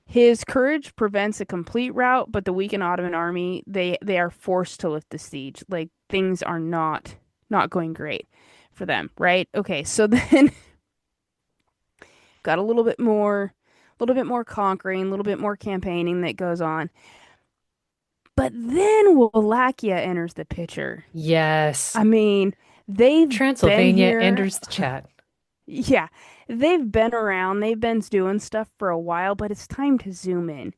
His courage prevents a complete rout, but the weakened Ottoman army, they are forced to lift the siege. Like things are not going great for them, right? Okay, so then got a little bit more conquering, a little bit more campaigning that goes on. But then Wallachia enters the picture. Yes. I mean, they've been Transylvania here. enters the chat. Yeah, they've been around, they've been doing stuff for a while, but it's time to zoom in.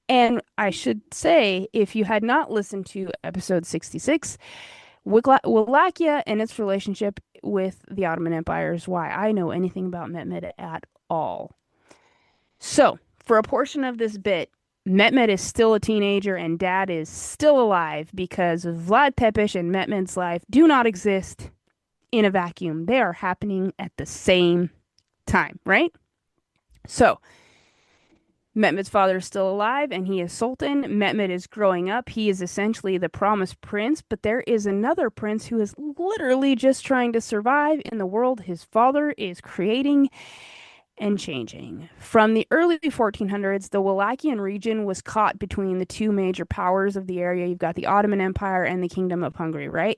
And I should say, if you had not listened to episode 66, Wallachia and its relationship with the Ottoman Empire is why I know anything about Mehmed at all. So, for a portion of this bit, Mehmed is still a teenager and dad is still alive because Vlad Tepes and Mehmed's life do not exist in a vacuum. They are happening at the same time, right? So, Mehmed's father is still alive and he is Sultan. Mehmed is growing up. He is essentially the promised prince, but there is another prince who is literally just trying to survive in the world his father is creating and changing. From the early 1400s, the Wallachian region was caught between the two major powers of the area. You've got the Ottoman Empire and the Kingdom of Hungary, right?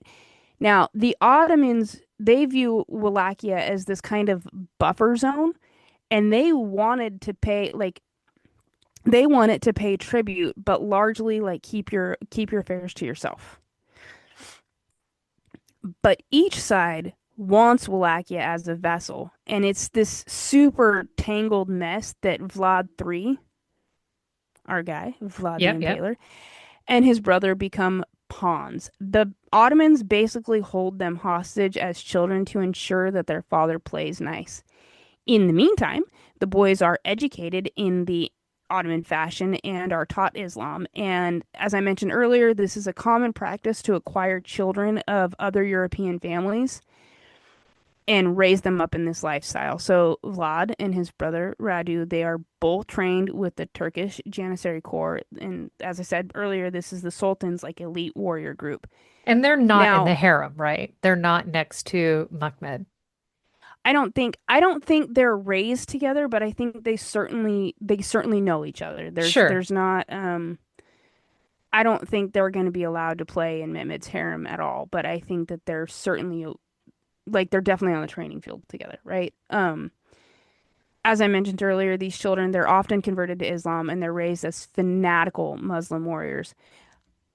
Now, the Ottomans, they view Wallachia as this kind of buffer zone, and they wanted to pay tribute, but largely like keep your affairs to yourself. But each side wants Wallachia as a vessel, and it's this super tangled mess that Vlad III, our guy, Vlad the Yep, yep. Impaler, and his brother become pawns. The Ottomans basically hold them hostage as children to ensure that their father plays nice. In the meantime, the boys are educated in the Ottoman fashion and are taught Islam. And as I mentioned earlier, this is a common practice to acquire children of other European families and raise them up in this lifestyle. So Vlad and his brother Radu, they are both trained with the Turkish Janissary Corps. And as I said earlier, this is the Sultan's like elite warrior group. And they're not in Now, the harem, right? They're not next to Mehmed. I don't think they're raised together, but I think they certainly know each other. There's Sure. there's not I don't think they're going to be allowed to play in Mehmed's harem at all, but I think that they're certainly like they're definitely on the training field together, right? As I mentioned earlier, these children, they're often converted to Islam and they're raised as fanatical Muslim warriors.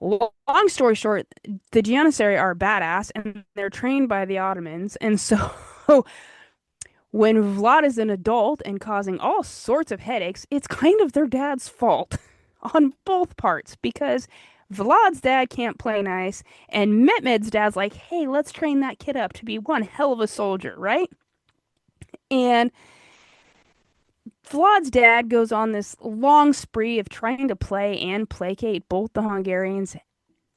Long story short, the Janissary are badass and they're trained by the Ottomans, and so When Vlad is an adult and causing all sorts of headaches, it's kind of their dad's fault on both parts because Vlad's dad can't play nice, and Mehmed's dad's like, hey, let's train that kid up to be one hell of a soldier, right? And Vlad's dad goes on this long spree of trying to play and placate both the Hungarians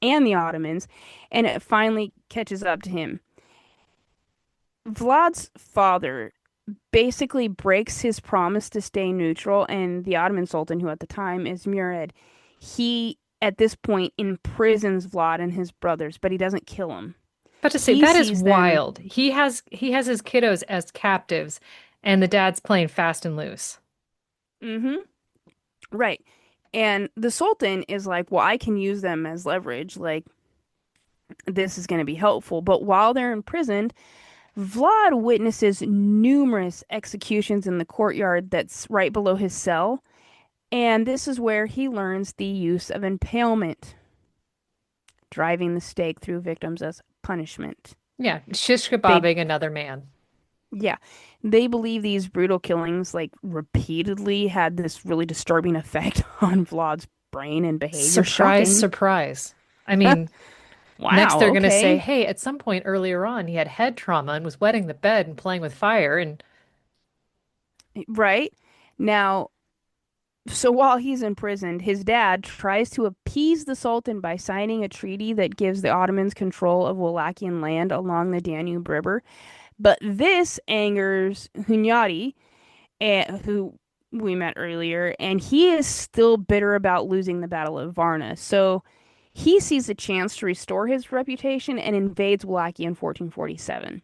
and the Ottomans, and it finally catches up to him. Vlad's father basically breaks his promise to stay neutral, and the Ottoman Sultan, who at the time is Murad, he at this point imprisons Vlad and his brothers, but he doesn't kill them. About to say He that is sees them, wild. He has his kiddos as captives, and the dad's playing fast and loose. mm-hmm, right. And the Sultan is like, well, I can use them as leverage. Like, this is going to be helpful. But while they're imprisoned, Vlad witnesses numerous executions in the courtyard that's right below his cell. And this is where he learns the use of impalement, driving the stake through victims as punishment. Yeah, shish They, kebabbing another man. yeah, they believe these brutal killings, like repeatedly, had this really disturbing effect on Vlad's brain and behavior. Surprise, Shocking. surprise. I mean, next Wow, they're going to say, okay. hey, at some point earlier on, he had head trauma and was wetting the bed and playing with fire. And Right. Now, so while he's imprisoned, his dad tries to appease the Sultan by signing a treaty that gives the Ottomans control of Wallachian land along the Danube River. But this angers Hunyadi, who we met earlier, and he is still bitter about losing the Battle of Varna. So he sees a chance to restore his reputation and invades Wallachia in 1447.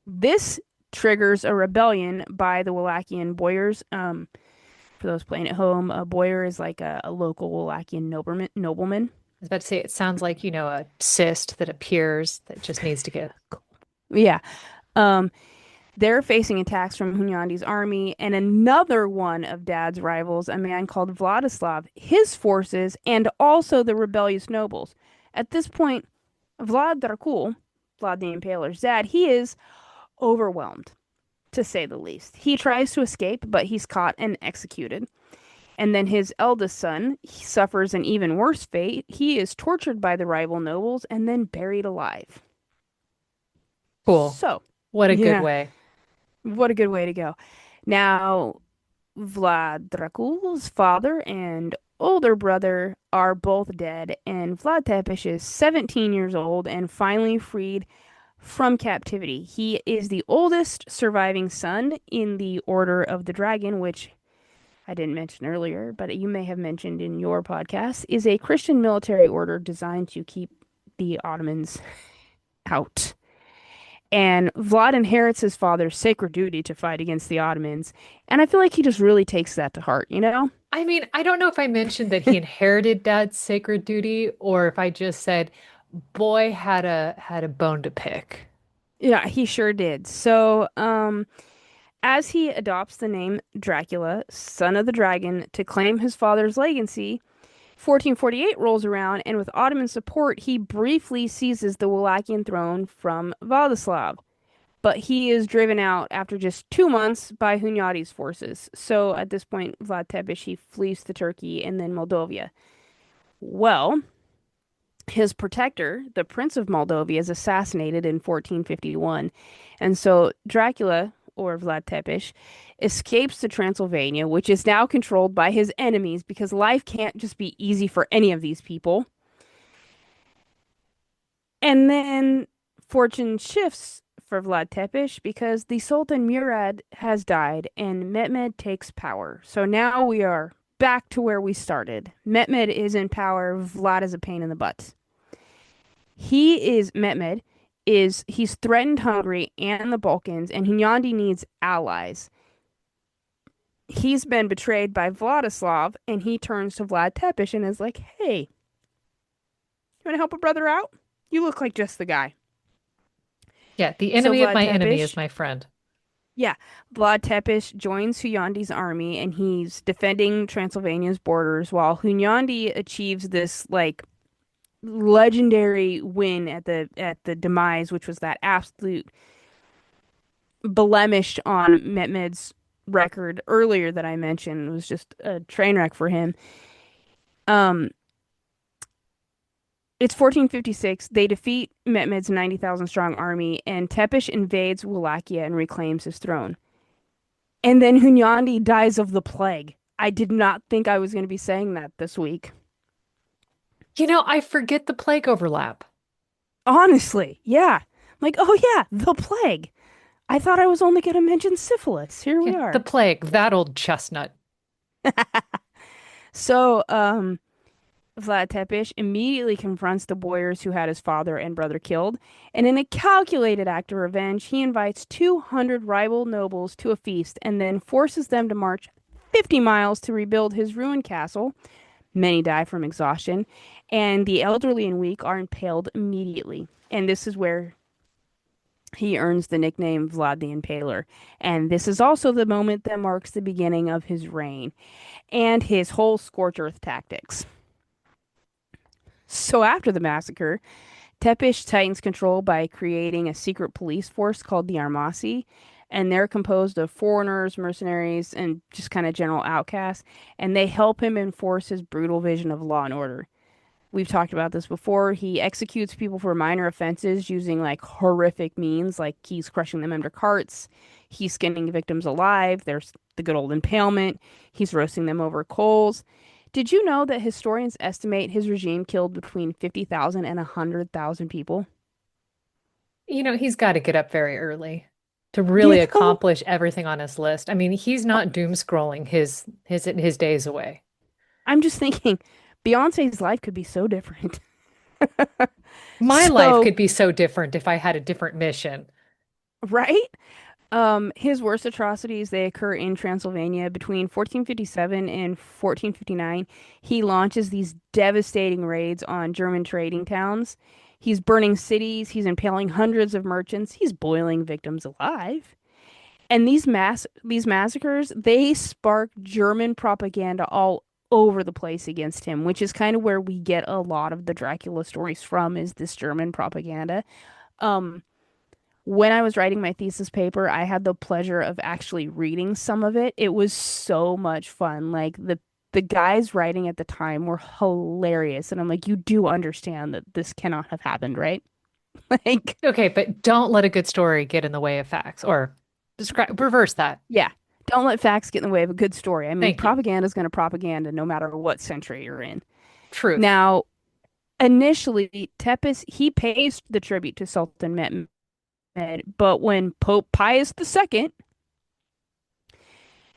This triggers a rebellion by the Wallachian boyars. For those playing at home, a boyar is like a local Wallachian nobleman. I was about to say, it sounds like, a cyst that appears that just needs to get. Yeah. Um, they're facing attacks from Hunyandi's army and another one of Dad's rivals, a man called Vladislav, his forces, and also the rebellious nobles. At this point, Vlad Dracul, Vlad the Impaler's dad, he is overwhelmed, to say the least. He tries to escape, but he's caught and executed. And then his eldest son he suffers an even worse fate. He is tortured by the rival nobles and then buried alive. Cool. So, What a good yeah, way. what a good way to go. Now, Vlad Dracul's father and older brother are both dead, and Vlad Tepes is 17 years old and finally freed from captivity. He is the oldest surviving son in the Order of the Dragon, which I didn't mention earlier, but you may have mentioned in your podcast, is a Christian military order designed to keep the Ottomans out. And Vlad inherits his father's sacred duty to fight against the Ottomans. And I feel like he just really takes that to heart, you know? I mean, I don't know if I mentioned that he inherited dad's sacred duty or if I just said boy had a bone to pick. Yeah, he sure did. So, as he adopts the name Dracula, son of the dragon, to claim his father's legacy, 1448 rolls around, and with Ottoman support, he briefly seizes the Wallachian throne from Vladislav. But he is driven out after just 2 months by Hunyadi's forces. So at this point, Vlad Tepes, he flees to Turkey and then Moldavia. Well, his protector, the Prince of Moldavia, is assassinated in 1451. And so Dracula, or Vlad Tepes, escapes to Transylvania, which is now controlled by his enemies because life can't just be easy for any of these people. And then fortune shifts for Vlad Tepes because the Sultan Murad has died and Mehmed takes power. So now we are back to where we started. Mehmed is in power, Vlad is a pain in the butt. Mehmed he's threatened Hungary and the Balkans, and Hunyadi needs allies. He's been betrayed by Vladislav, and he turns to Vlad Tepes and is like, "Hey, you want to help a brother out? You look like just the guy." Yeah, the So enemy of Vlad my enemy is Tepes, my friend. yeah, Vlad Tepes joins Huyandi's army, and he's defending Transylvania's borders while Hunyadi achieves this like legendary win at the demise, which was that absolute blemish on Mehmed's record earlier that I mentioned. It was just a train wreck for him. Um, it's 1456. They defeat Mehmed's 90,000 strong army, and Tepesh invades Wallachia and reclaims his throne. And then Hunyadi dies of the plague. I did not think I was going to be saying that this week. I forget the plague overlap. Honestly, yeah. Like, oh yeah, the plague. I thought I was only going to mention syphilis. Here we Yeah, the are. plague, that old chestnut. So, Vlad Tepes immediately confronts the boyars who had his father and brother killed, and in a calculated act of revenge, he invites 200 rival nobles to a feast and then forces them to march 50 miles to rebuild his ruined castle. Many die from exhaustion, and the elderly and weak are impaled immediately. And this is where he earns the nickname Vlad the Impaler. And this is also the moment that marks the beginning of his reign and his whole scorch earth tactics. So after the massacre, Tepish tightens control by creating a secret police force called the Armasi, and they're composed of foreigners, mercenaries, and just kind of general outcasts, and they help him enforce his brutal vision of law and order. We've talked about this before. He executes people for minor offenses using like horrific means, like he's crushing them under carts, he's skinning victims alive, there's the good old impalement, he's roasting them over coals. Did you know that historians estimate his regime killed between 50,000 and 100,000 people? He's got to get up very early to You really know, accomplish everything on his list. I mean, he's not doom scrolling his days away. I'm just thinking Beyonce's life could be so different. My life So, could be so different if I had a different mission. right? His worst atrocities, they occur in Transylvania between 1457 and 1459. He launches these devastating raids on German trading towns. He's burning cities, he's impaling hundreds of merchants, he's boiling victims alive. And these massacres, they spark German propaganda all over the place against him, which is kind of where we get a lot of the Dracula stories from, is this German propaganda. Um, when I was writing my thesis paper, I had the pleasure of actually reading some of it. It was so much fun. Like the guys writing at the time were hilarious, and I'm like, you do understand that this cannot have happened, right? Like, Okay, but don't let a good story get in the way of facts or reverse that. yeah, don't let facts get in the way of a good story. I mean, Thank you. propaganda is going to propaganda no matter what century you're in. Truth. Now, initially, Tepes he pays the tribute to Sultan Mehmed, but when Pope Pius II,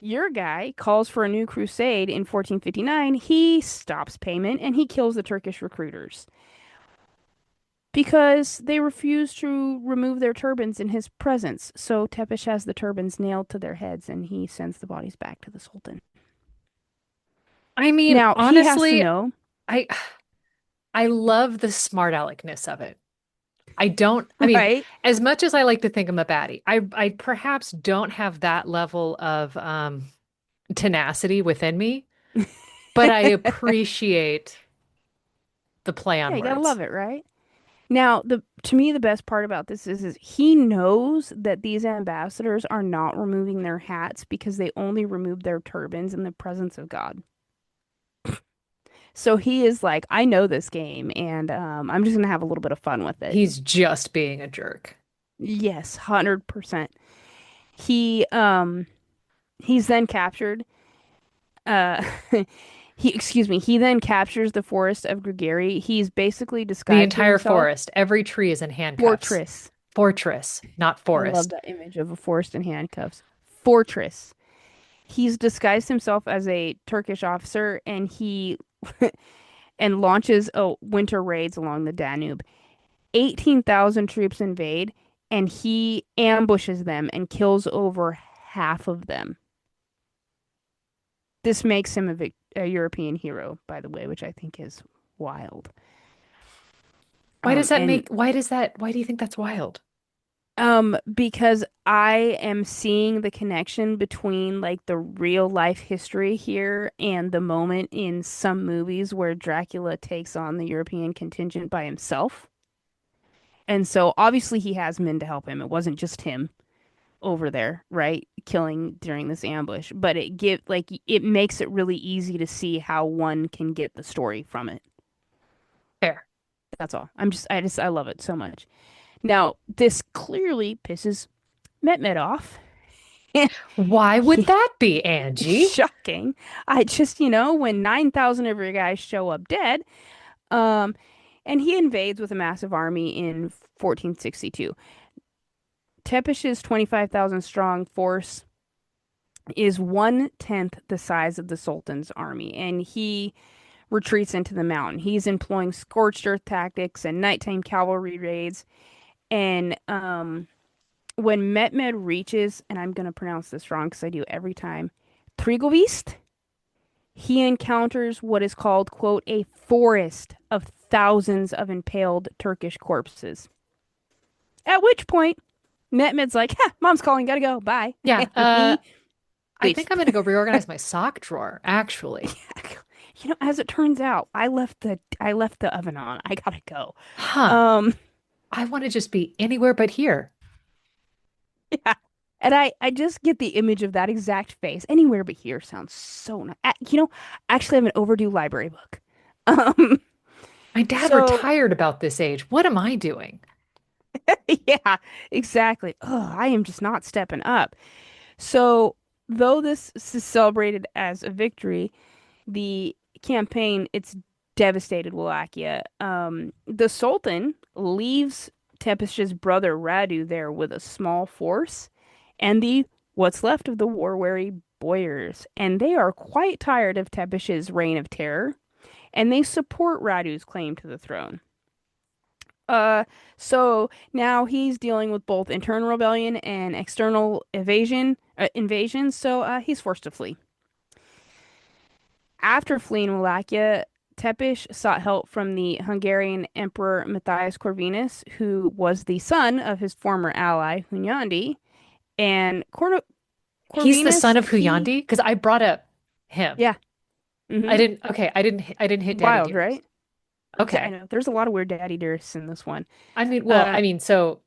your guy, calls for a new crusade in 1459, he stops payment and he kills the Turkish recruiters because they refuse to remove their turbans in his presence. So Tepesh has the turbans nailed to their heads and he sends the bodies back to the Sultan. I mean, Now, he has to honestly, know, I I love the smart aleckness of it. I don't, I mean, right? as much as I like to think I'm a baddie, I perhaps don't have that level of tenacity within me, but I appreciate the play on Yeah, you gotta words. love it, right? Now, the to me the best part about this is he knows that these ambassadors are not removing their hats because they only remove their turbans in the presence of God. So he is like, I know this game, and I'm just gonna have a little bit of fun with it. He's just being a jerk. Yes, 100%. He he's then captured. Uh, he then captures the forest of Grigeri. He's basically The disguised entire himself. forest, every tree is in handcuffs. Fortress. Fortress, not I love forest. that image of a forest in handcuffs. Fortress. He's disguised himself as a Turkish officer and he and launches winter raids along the Danube. 18,000 troops invade and he ambushes them and kills over half of them. This makes him a European hero, by the way, which I think is wild. And Why do you think that's wild? because I am seeing the connection between like the real life history here and the moment in some movies where Dracula takes on the European contingent by himself. And so obviously he has men to help him. It wasn't just him. over there, right? Killing during this ambush, but it makes it really easy to see how one can get the story from it. Fair. That's all. I love it so much. Now, this clearly pisses Mehmed off. Why would He, that be, Angie? shocking. I just, when 9,000 of your guys show up dead, um, and he invades with a massive army in 1462. Tepes's 25,000 strong force is 1/10 the size of the Sultan's army, and he retreats into the mountain. He's employing scorched earth tactics and nighttime cavalry raids. And when Mehmed reaches, and I'm going to pronounce this wrong because I do every time, Trigovist, he encounters what is called, quote, a forest of thousands of impaled Turkish corpses. At which point, Mehmed's like, ha, mom's calling, gotta go, bye. Yeah, And he I leaves. think I'm gonna go reorganize my sock drawer, actually. As it turns out, I left the oven on. I gotta go. Huh. Um, I want to just be anywhere but here. yeah. And I just get the image of that exact face. Anywhere but here sounds so nice. Actually, I have an overdue library book. Um, My dad so retired about this age. What am I doing? yeah, exactly. Ugh, I am just not stepping up. So though this is celebrated as a victory, the campaign it's devastated Wallachia. The Sultan leaves Tepes's brother Radu there with a small force and the what's left of the war-weary boyars, and they are quite tired of Tepes's reign of terror, and they support Radu's claim to the throne. Uh, so now he's dealing with both internal rebellion and external invasion. So he's forced to flee. After fleeing Wallachia, Tepish sought help from the Hungarian Emperor Matthias Corvinus, who was the son of his former ally Hunyadi. And He's the son Corvinus, of Huyandi? Because I brought up him. yeah, I hmm didn't, okay, I didn't hit Daddy wild, Dearest. right? I Okay. know there's a lot of weird daddy dearths in this one. I Uh, mean, so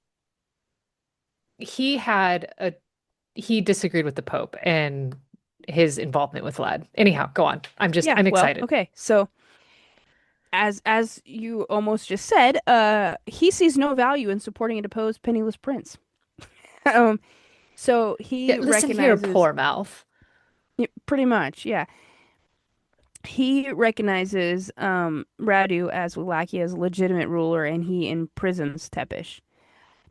he had a, he disagreed with the Pope and his involvement with Vlad. Anyhow, go on. yeah, I'm well, excited. okay, so as you almost just said, he sees no value in supporting a deposed penniless prince. Um, so Yeah, he listen here, recognizes poor mouth. pretty much, yeah. He recognizes Radu as Walachia's legitimate ruler, and he imprisons Tepish.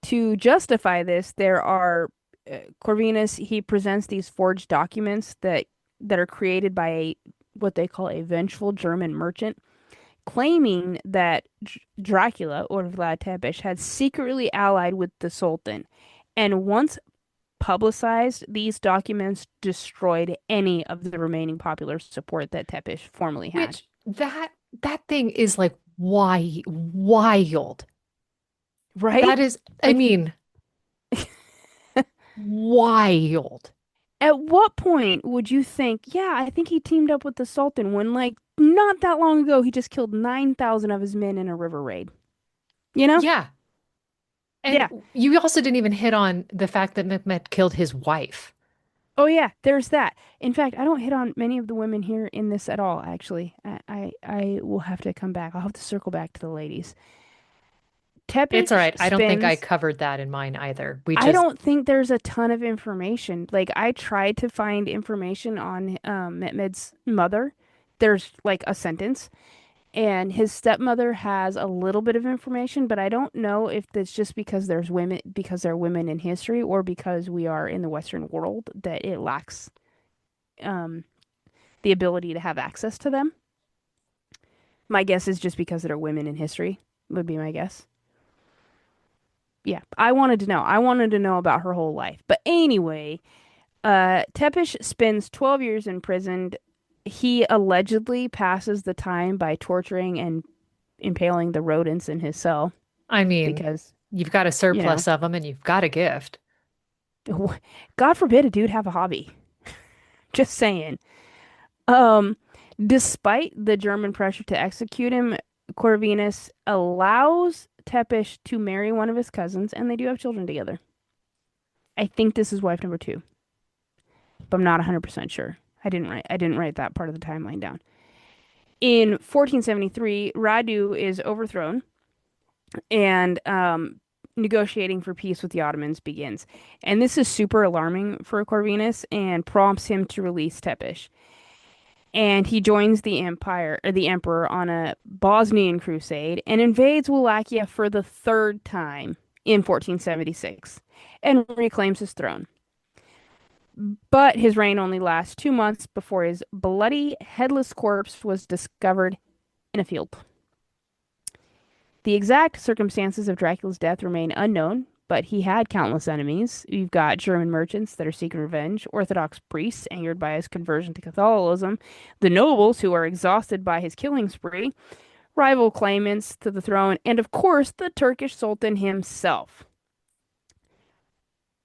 To justify this, there are Corvinus. He presents these forged documents that are created by what they call a vengeful German merchant, claiming that Dracula or Vlad Tepes had secretly allied with the Sultan, and once publicized, these documents destroyed any of the remaining popular support that Tepes formerly had. Which that thing is like wild. Right? That is, I Like, mean, wild. at what point would you think, yeah, I think he teamed up with the Sultan when, like, not that long ago, he just killed 9,000 of his men in a river raid? You know? Yeah. And Yeah. you also didn't even hit on the fact that Mehmet killed his wife. Oh, yeah, there's that. In fact, I don't hit on many of the women here in this at all, actually. I will have to come back. I'll have to circle back to the ladies. It's all Tepish right. I don't think I spends covered that in mine either. We I just, don't think there's a ton of information. Like I tried to find information on Mehmed's mother. There's like a sentence, and his stepmother has a little bit of information, but I don't know if it's just because there are women in history, or because we are in the Western world that it lacks um, the ability to have access to them. My guess is just because there are women in history would be my guess. Yeah, I wanted to know. I wanted to know about her whole life. But anyway, Tepish spends 12 years imprisoned. He allegedly passes the time by torturing and impaling the rodents in his cell I mean, because, you've got a you know, surplus of them and you've got a gift. God forbid a dude have a hobby. Just saying. Um, Despite the German pressure to execute him, Corvinus allows Tepish to marry one of his cousins, and they do have children together. I think this is wife number two, but I'm not 100% sure. I didn't write that part of the timeline down. In 1473, Radu is overthrown and negotiating for peace with the Ottomans begins. And this is super alarming for Corvinus and prompts him to release Tepesh. And he joins the empire or the emperor on a Bosnian crusade and invades Wallachia for the third time in 1476 and reclaims his throne. But his reign only lasts 2 months before his bloody, headless corpse was discovered in a field. The exact circumstances of Dracula's death remain unknown, but he had countless enemies. You've got German merchants that are seeking revenge, Orthodox priests angered by his conversion to Catholicism, the nobles who are exhausted by his killing spree, rival claimants to the throne, and of course, the Turkish Sultan himself.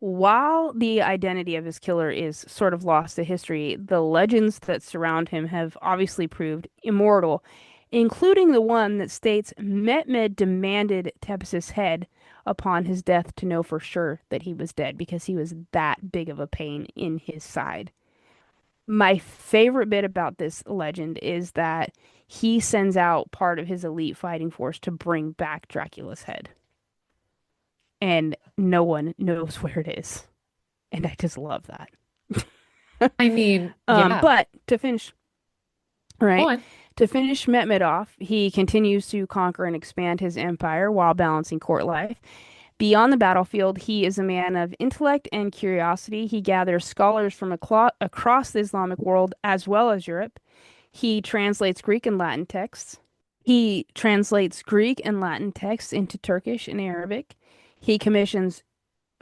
While the identity of his killer is sort of lost to history, the legends that surround him have obviously proved immortal, including the one that states Mehmed demanded Tepes' head upon his death to know for sure that he was dead because he was that big of a pain in his side. My favorite bit about this legend is that he sends out part of his elite fighting force to bring back Dracula's head, and no one knows where it is. And I just love that. I mean, yeah. But to finish, Go right? on. To finish Mehmed off, he continues to conquer and expand his empire while balancing court life. Beyond the battlefield, he is a man of intellect and curiosity. He gathers scholars from across the Islamic world as well as Europe. He translates Greek and Latin texts. He translates Greek and Latin texts into Turkish and Arabic. He commissions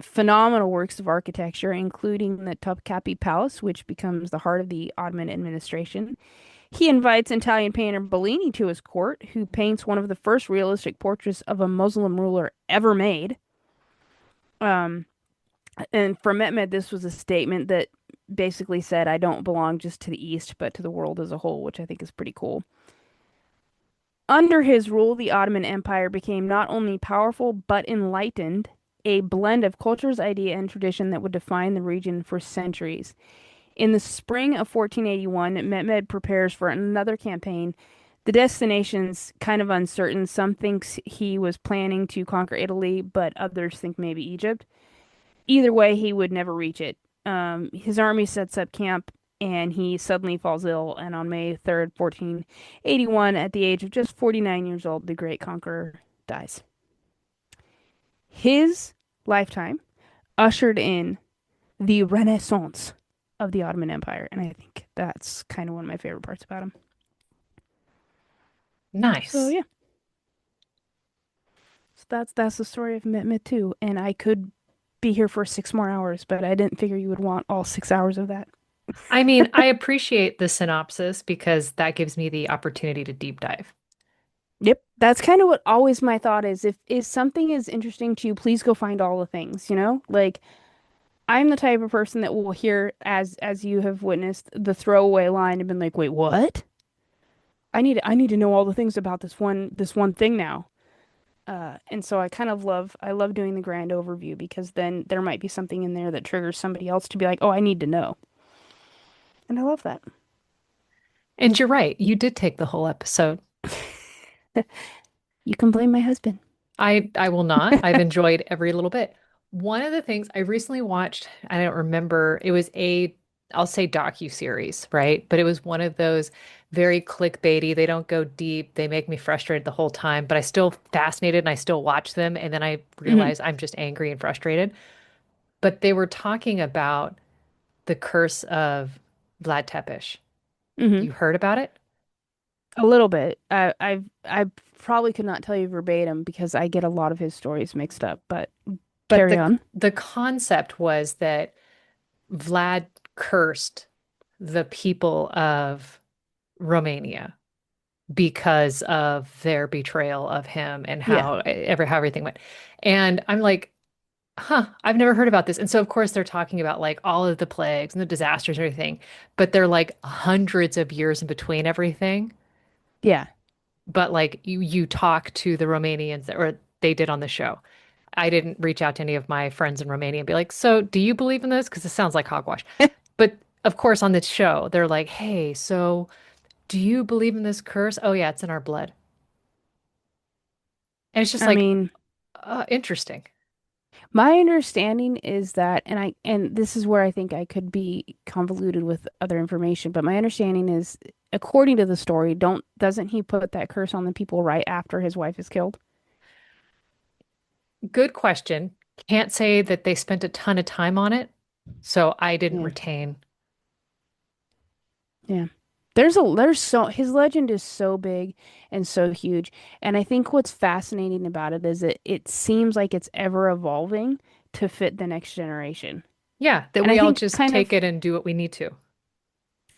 phenomenal works of architecture, including the Topkapi Palace, which becomes the heart of the Ottoman administration. He invites Italian painter Bellini to his court, who paints one of the first realistic portraits of a Muslim ruler ever made. Um, and for Mehmed, this was a statement that basically said, I don't belong just to the East, but to the world as a whole, which I think is pretty cool. Under his rule, the Ottoman Empire became not only powerful, but enlightened, a blend of cultures, idea, and tradition that would define the region for centuries. In the spring of 1481, Mehmed prepares for another campaign. The destination's kind of uncertain. Some thinks he was planning to conquer Italy, but others think maybe Egypt. Either way, he would never reach it. His army sets up camp and he suddenly falls ill. And on May 3rd, 1481, at the age of just 49 years old, the great conqueror dies. His lifetime ushered in the Renaissance of the Ottoman Empire. And I think that's kind of one of my favorite parts about him. So Nice. yeah, so that's the story of Mehmet II. And I could be here for 6 more hours, but I didn't figure you would want all 6 hours of that. I mean, I appreciate the synopsis because that gives me the opportunity to deep dive. Yep, that's kind of what always my thought is. If something is interesting to you, please go find all the things, you know? Like I'm the type of person that will hear as you have witnessed the throwaway line and been like, "Wait, what? I need to know all the things about this one thing now." And so I love doing the grand overview because then there might be something in there that triggers somebody else to be like, "Oh, I need to know." And I love that. And you're right, you did take the whole episode. You can blame my husband. I will not. I've enjoyed every little bit. One of the things I recently watched, I don't remember, it was I'll say docu-series, right? But it was one of those very clickbaity. They don't go deep. They make me frustrated the whole time, but I still fascinated and I still watch them. And then I Hmm. realize I'm just angry and frustrated. But they were talking about the curse of Vlad Tepes. Hmm. You heard about it? A little bit. I probably could not tell you verbatim because I get a lot of his stories mixed up, but But carry on. the concept was that Vlad cursed the people of Romania because of their betrayal of him and Yeah. how everything went. And I'm like, huh, I've never heard about this. And so of course they're talking about like all of the plagues and the disasters and everything, but they're like hundreds of years in between everything. Yeah. But like you talk to the Romanians or they did on the show. I didn't reach out to any of my friends in Romania and be like, so do you believe in this? Because it sounds like hogwash. But of course, on this show, they're like, hey, so do you believe in this curse? Oh, yeah, it's in our blood. And it's just I like, mean, interesting. my understanding is that, and this is where I think I could be convoluted with other information, but my understanding is, according to the story, doesn't he put that curse on the people right after his wife is killed? Good question. Can't say that they spent a ton of time on it, so I didn't Yeah. retain. Yeah. There's so his legend is so big and so huge. And I think what's fascinating about it is it seems like it's ever evolving to fit the next generation. Yeah, that And we I all think just kind take of it and do what we need to.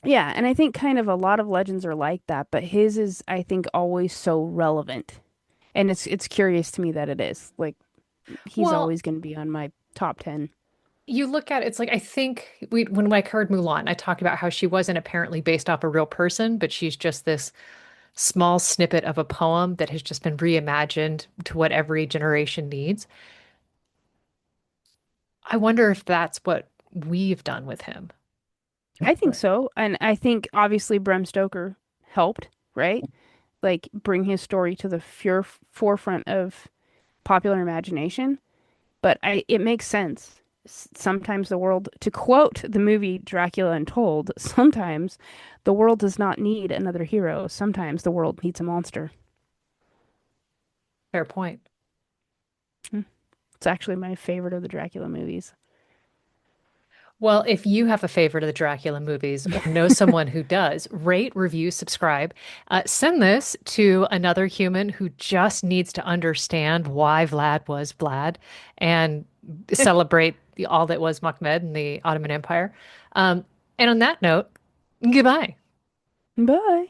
yeah, and I think kind of a lot of legends are like that, but his is I think always so relevant. And it's curious to me that it is. Like he's Well, always going to be on my top 10. you look at it, it's like I think when I heard Mulan, I talked about how she wasn't apparently based off a real person, but she's just this small snippet of a poem that has just been reimagined to what every generation needs. I wonder if that's what we've done with him. I think Right. so. And I think obviously Bram Stoker helped, right? Like bring his story to the forefront of popular imagination. But it makes sense. Sometimes the world, to quote the movie Dracula Untold, sometimes the world does not need another hero. Sometimes the world needs a monster. Fair point. Hmm. It's actually my favorite of the Dracula movies. Well, if you have a favorite of the Dracula movies or know someone who does, rate, review, subscribe. Send this to another human who just needs to understand why Vlad was Vlad and celebrate all that was Mehmed and the Ottoman Empire. Um, and on that note, goodbye. Bye.